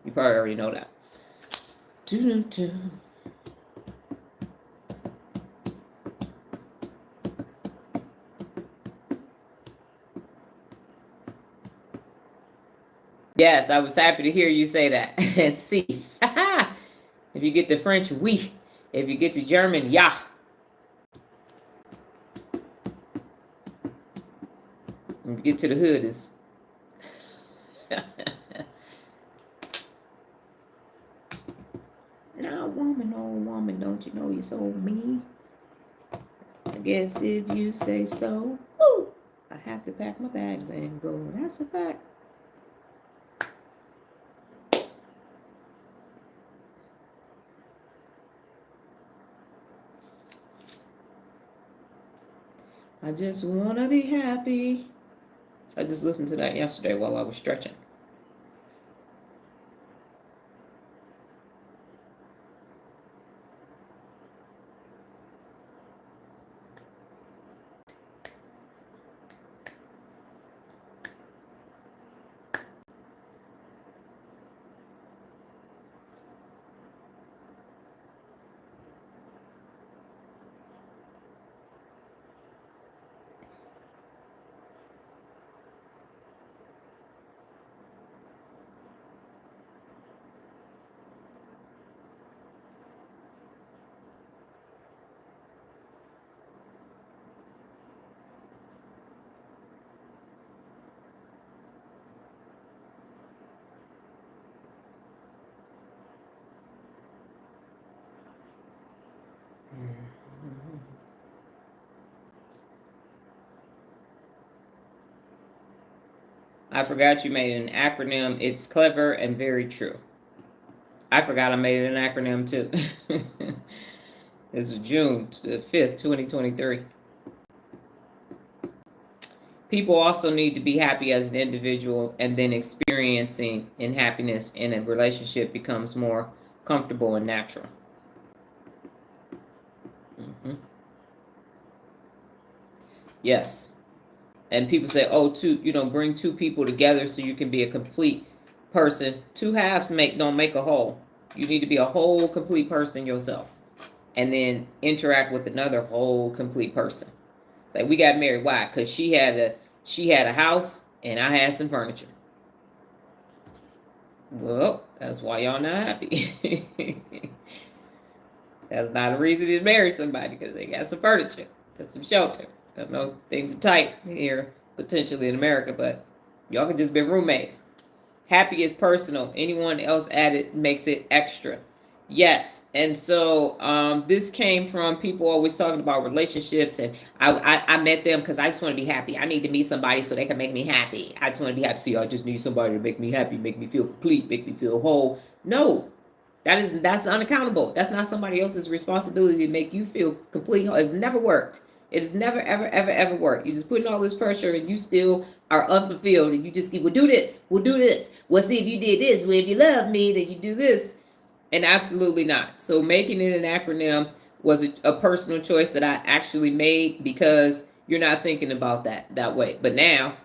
You probably already know that. Yes, I was happy to hear you say that. See. If you get the French, oui. If you get to German, ja. If you get to the hood, is now, woman, oh woman, don't you know you're so mean? I guess if you say so, woo, I have to pack my bags and go. That's a fact. I just want to be happy. I just listened to that yesterday while I was stretching. I forgot you made an acronym. It's clever and very true. I forgot I made it an acronym too. This is June the 5th, 2023. People also need to be happy as an individual, and then experiencing in happiness in a relationship becomes more comfortable and natural. Yes. And people say, oh, bring two people together so you can be a complete person. Two halves don't make a whole. You need to be a whole complete person yourself, and then interact with another whole complete person. It's like, we got married. Why? Because she had a house and I had some furniture. Well, that's why y'all not happy. That's not a reason to marry somebody, because they got some furniture, got some shelter. I know things are tight here, potentially in America, but y'all could just be roommates. Happy is personal. Anyone else added makes it extra. Yes. And so this came from people always talking about relationships, and I met them because I just want to be happy. I need to meet somebody so they can make me happy. I just want to be happy. So I just need somebody to make me happy, make me feel complete, make me feel whole. No, that's unaccountable. That's not somebody else's responsibility to make you feel complete. It's never worked. It's never, ever, ever, ever worked. You're just putting all this pressure and you still are unfulfilled, and you just keep, we'll do this. We'll do this. Well, see, if you did this, well, if you love me, then you do this. And absolutely not. So making it an acronym was a personal choice that I actually made, because you're not thinking about that way. But now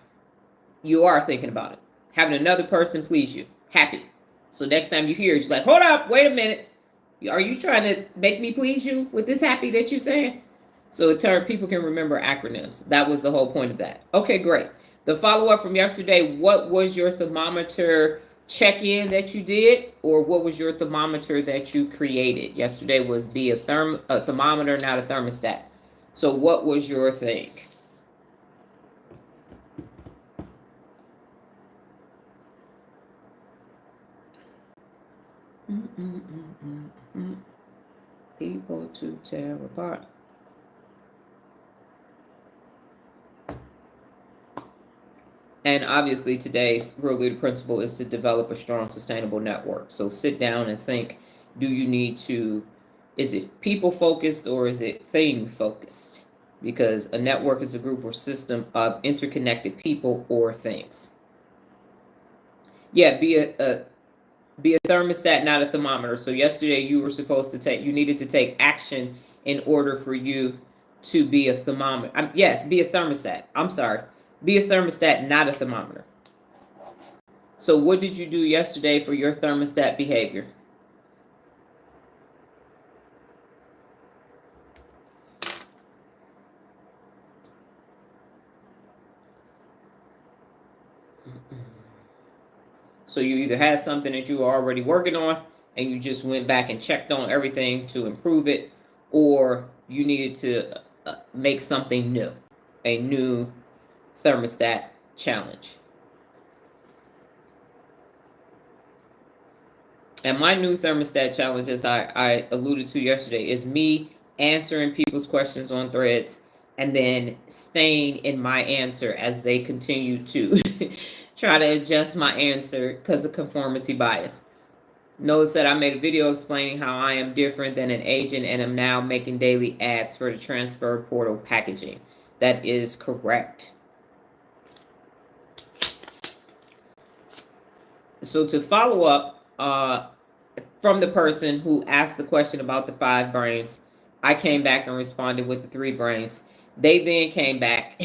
you are thinking about it. Having another person please you. Happy. So next time you hear it, you're like, hold up, wait a minute. Are you trying to make me please you with this happy that you're saying? So people can remember acronyms. That was the whole point of that. Okay, great. The follow-up from yesterday, what was your thermometer check-in that you did, or what was your thermometer that you created? Yesterday was be a thermometer, not a thermostat. So what was your thing? People to tear apart. And obviously today's real leader principle is to develop a strong, sustainable network. So sit down and think, do you need to, is it people focused or is it thing focused? Because a network is a group or system of interconnected people or things. Yeah, be a thermostat, not a thermometer. So yesterday you needed to take action in order for you to be a thermometer. Yes, be a thermostat. I'm sorry. Be a thermostat, not a thermometer. So what did you do yesterday for your thermostat behavior? So you either had something that you were already working on and you just went back and checked on everything to improve it, or you needed to make something new, a new thermostat challenge. And my new thermostat challenge, as I alluded to yesterday, is me answering people's questions on threads and then staying in my answer as they continue to try to adjust my answer because of conformity bias. Notice that I made a video explaining how I am different than an agent and am now making daily ads for the transfer portal packaging. That is correct. So to follow up from the person who asked the question about the 5 brains, I came back and responded with the 3 brains. They then came back.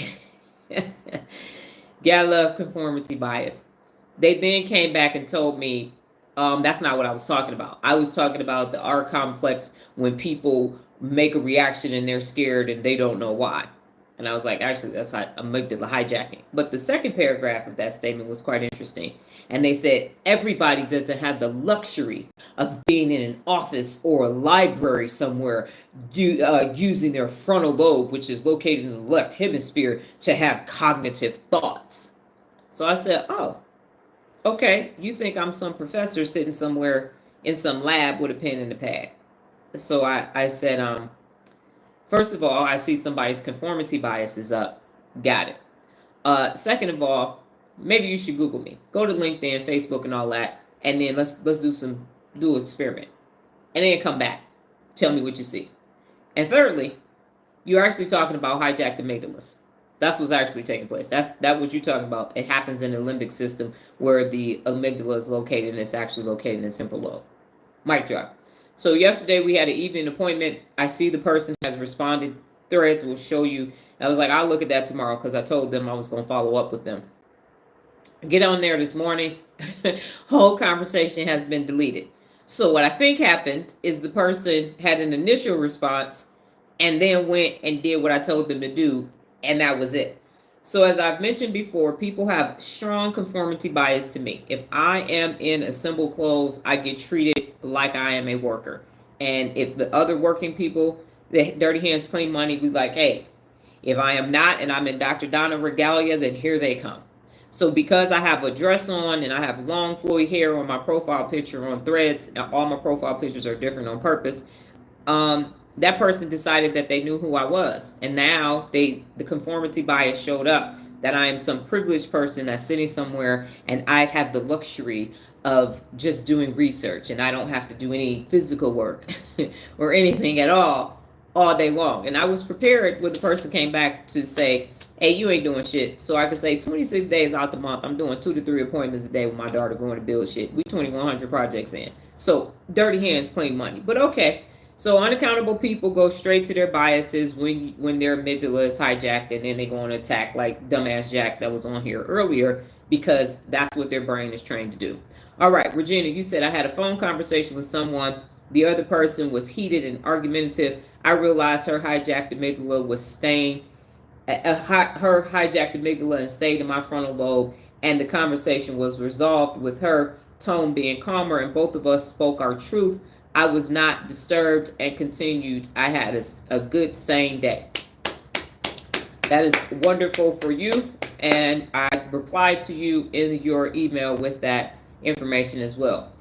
Gotta love conformity bias. They then came back and told me that's not what I was talking about. I was talking about the R complex, when people make a reaction and they're scared and they don't know why. And I was like, actually, that's amygdala hijacking. But the second paragraph of that statement was quite interesting. And they said, everybody doesn't have the luxury of being in an office or a library somewhere using their frontal lobe, which is located in the left hemisphere, to have cognitive thoughts. So I said, oh, okay, you think I'm some professor sitting somewhere in some lab with a pen and a pad. So I said, first of all, I see somebody's conformity bias is up. Got it. Second of all, maybe you should Google me. Go to LinkedIn, Facebook, and all that, and then let's do some do an experiment, and then come back. Tell me what you see. And thirdly, you're actually talking about hijacked amygdalas. That's what's actually taking place. That's what you're talking about. It happens in the limbic system where the amygdala is located, and it's actually located in the temporal lobe. Mic drop. So yesterday we had an evening appointment. I see the person has responded. Threads will show you. I was like, I'll look at that tomorrow because I told them I was going to follow up with them. Get on there this morning. Whole conversation has been deleted. So what I think happened is the person had an initial response and then went and did what I told them to do, and that was it. So as I've mentioned before, people have strong conformity bias to me. If I am in assembled clothes, I get treated like I am a worker. And if the other working people, the dirty hands clean money, we like, hey, if I am not and I'm in Dr. Donna regalia, then here they come. So because I have a dress on and I have long flowy hair on my profile picture on Threads, all my profile pictures are different on purpose. That person decided that they knew who I was, and now the conformity bias showed up that I am some privileged person that's sitting somewhere and I have the luxury of just doing research and I don't have to do any physical work or anything at all day long. And I was prepared when the person came back to say, hey, you ain't doing shit. So I could say 26 days out the month, I'm doing 2 to 3 appointments a day with my daughter going to build shit. We 2,100 projects in. So dirty hands, clean money. But okay. So unaccountable people go straight to their biases when their amygdala is hijacked, and then they go on attack like dumbass Jack that was on here earlier, because that's what their brain is trained to do. All right, Regina, you said I had a phone conversation with someone. The other person was heated and argumentative. I realized her hijacked amygdala was staying, her hijacked amygdala and stayed in my frontal lobe, and the conversation was resolved with her tone being calmer, and both of us spoke our truth. I was not disturbed and continued. I had a good, sane day. That is wonderful for you. And I replied to you in your email with that information as well.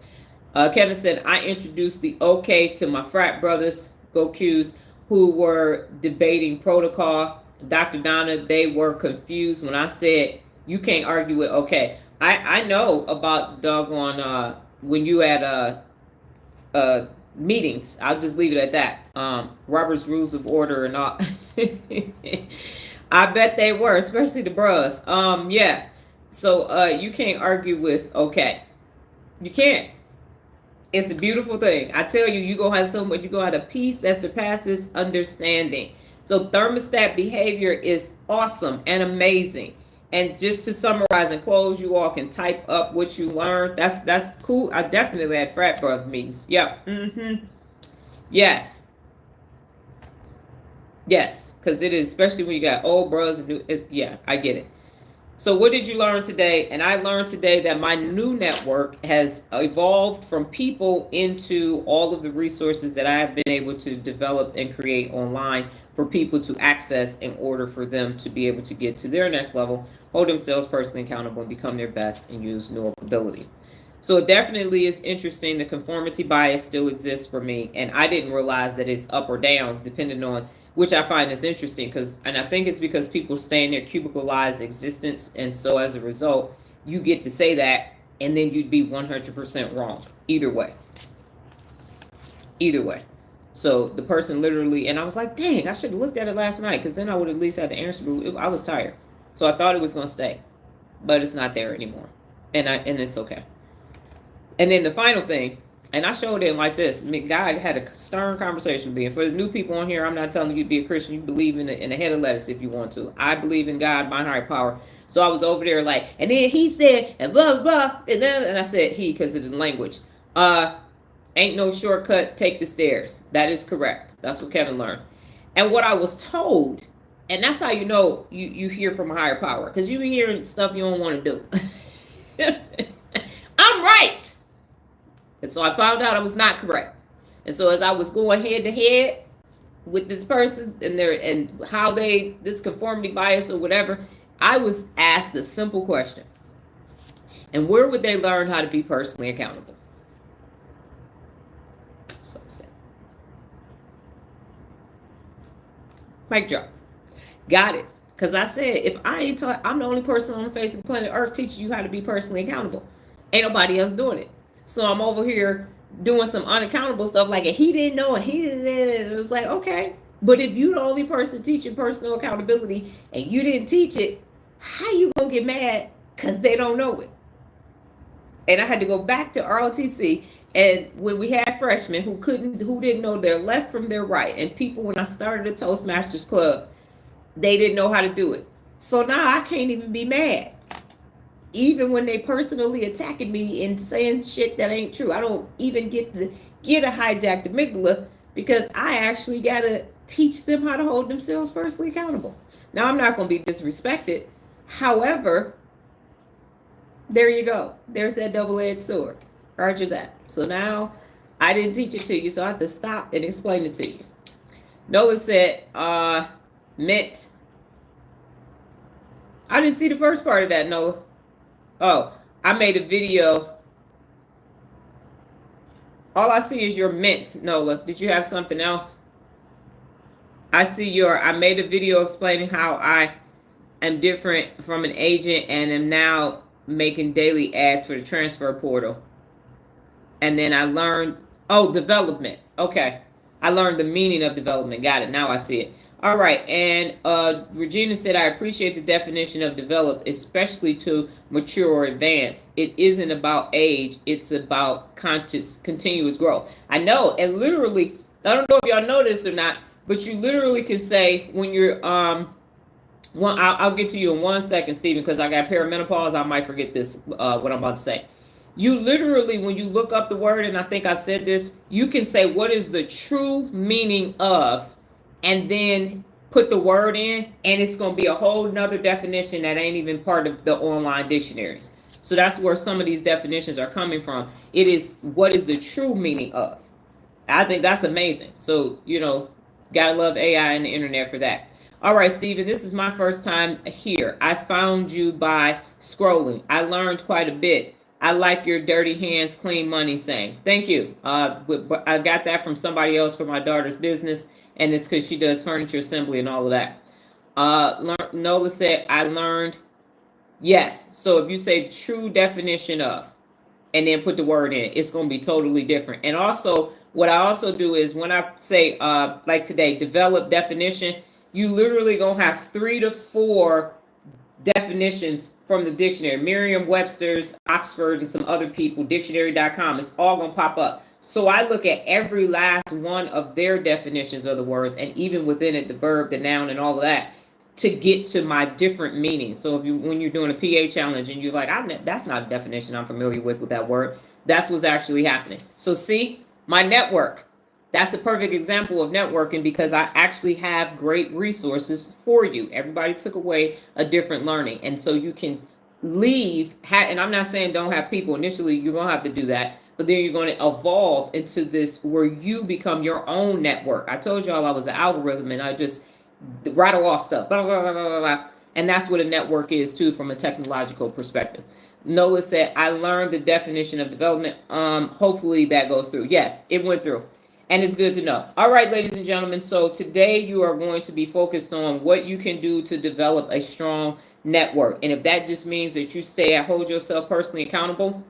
Kevin said, I introduced the OK to my frat brothers, go Qs, who were debating protocol. Dr. Donna, they were confused when I said, you can't argue with OK. I know about doggone when you had meetings. I'll just leave it at that. Robert's Rules of Order and all. I bet they were, especially the bros. Yeah. So you can't argue with okay. You can't. It's a beautiful thing. I tell you, you go have so much. You go have a peace that surpasses understanding. So thermostat behavior is awesome and amazing. And just to summarize and close, you all can type up what you learned. That's cool. I definitely had frat brother meetings. Yep. Yes. Yes. Because it is, especially when you got old bros and new. Yeah, I get it. So what did you learn today? And I learned today that my new network has evolved from people into all of the resources that I have been able to develop and create online for people to access in order for them to be able to get to their next level, hold themselves personally accountable, and become their best and use neuropability. So it definitely is interesting. The conformity bias still exists for me, and I didn't realize that it's up or down depending on, which I find is interesting, and I think it's because people stay in their cubicalized existence, and so as a result, you get to say that, and then you'd be 100% wrong either way. Either way. So the person literally, and I was like, dang, I should have looked at it last night, because then I would at least have the answer, but I was tired. So I thought it was going to stay, but it's not there anymore, and it's okay. And then the final thing, and I showed it like this. God had a stern conversation with me. And for the new people on here, I'm not telling you to be a Christian. You believe in a head of lettuce if you want to. I believe in God, my higher power. So I was over there like, and then he said, and blah, blah, blah. And I said he because of the language. Ain't no shortcut, take the stairs. That is correct. That's what Kevin learned. And what I was told, and that's how you know you hear from a higher power. Because you be hearing stuff you don't want to do. I'm right. And so I found out I was not correct. And so as I was going head to head with this person and how this conformity bias or whatever, I was asked a simple question. And where would they learn how to be personally accountable? So I said, mic drop. Got it. Because I said, if I ain't taught, I'm the only person on the face of the planet Earth teaching you how to be personally accountable. Ain't nobody else doing it. So I'm over here doing some unaccountable stuff like he didn't know and he didn't. It was like, okay, but if you the only person teaching personal accountability and you didn't teach it, how you gonna get mad because they don't know it? And I had to go back to ROTC. And when we had freshmen who didn't know their left from their right, and people when I started the Toastmasters Club, they didn't know how to do it. So now I can't even be mad. Even when they personally attacking me and saying shit that ain't true, I don't even get a hijacked amygdala because I actually gotta teach them how to hold themselves personally accountable. Now I'm not gonna be disrespected. However, there you go. There's that double-edged sword. Roger that. So now I didn't teach it to you, so I have to stop and explain it to you. Noah said, mint. I didn't see the first part of that, Noah. Oh, I made a video. All I see is your mint, Nola. Did you have something else? I made a video explaining how I am different from an agent and am now making daily ads for the transfer portal. And then I learned, development. Okay. I learned the meaning of development. Got it. Now I see it. All right. And Regina said, I appreciate the definition of develop, especially to mature or advance. It isn't about age. It's about continuous growth. I know. And literally, I don't know if y'all know this or not, but you literally can say when you're, I'll get to you in 1 second, Stephen, because I got perimenopause. I might forget this, what I'm about to say. You literally, when you look up the word, and I think I've said this, you can say, what is the true meaning of, and then put the word in, and it's going to be a whole nother definition that ain't even part of the online dictionaries. So that's where some of these definitions are coming from. It is, what is the true meaning of? I think that's amazing. So, gotta love AI and the internet for that. All right, Stephen, this is my first time here. I found you by scrolling. I learned quite a bit. I like your dirty hands, clean money saying. Thank you. I got that from somebody else for my daughter's business, and it's because she does furniture assembly and all of that. Nola said, I learned. Yes. So if you say true definition of, and then put the word in, it's going to be totally different. And also, what I also do is when I say, like today, develop definition, you literally going to have 3 to 4 definitions from the dictionary, Merriam-Webster's, Oxford, and some other people, dictionary.com. It's all going to pop up. So I look at every last one of their definitions of the words, and even within it, the verb, the noun, and all of that, to get to my different meanings. So when you're doing a PA challenge and you're like, that's not a definition I'm familiar with that word, that's what's actually happening. So see, my network, that's a perfect example of networking because I actually have great resources for you. Everybody took away a different learning. And so you can leave, and I'm not saying don't have people initially, you're going to have to do that. But then you're going to evolve into this where you become your own network. I told y'all I was an algorithm and I just rattle off stuff. Blah, blah, blah, blah, blah. And that's what a network is too from a technological perspective. Nola said, I learned the definition of development. Hopefully that goes through. Yes, it went through. And it's good to know. All right, ladies and gentlemen. So today you are going to be focused on what you can do to develop a strong network. And if that just means that you hold yourself personally accountable,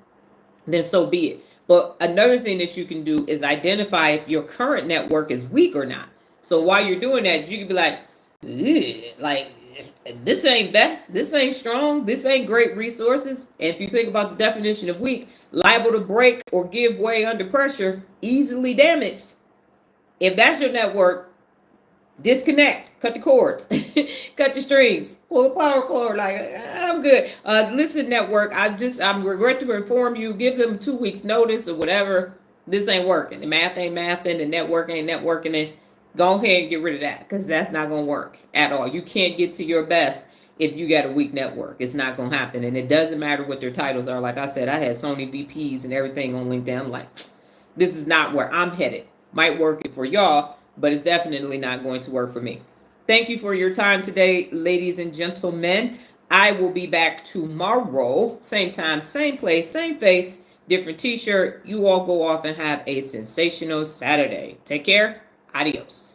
then so be it. But another thing that you can do is identify if your current network is weak or not. So while you're doing that, you can be like, this ain't best, this ain't strong, this ain't great resources. And if you think about the definition of weak, liable to break or give way under pressure, easily damaged. If that's your network, disconnect, cut the cords, cut the strings, pull the power cord. Like, I'm good. Listen, network, I'm regret to inform you, give them 2 weeks notice or whatever. This ain't working. The math ain't mathing, the network ain't networking. And go ahead and get rid of that because that's not going to work at all. You can't get to your best if you got a weak network. It's not going to happen. And it doesn't matter what their titles are. Like I said, I had Sony VPs and everything on LinkedIn. I'm like, this is not where I'm headed. Might work for y'all, but it's definitely not going to work for me. Thank you for your time today, ladies and gentlemen. I will be back tomorrow. Same time, same place, same face, different t-shirt. You all go off and have a sensational Saturday. Take care. Adios.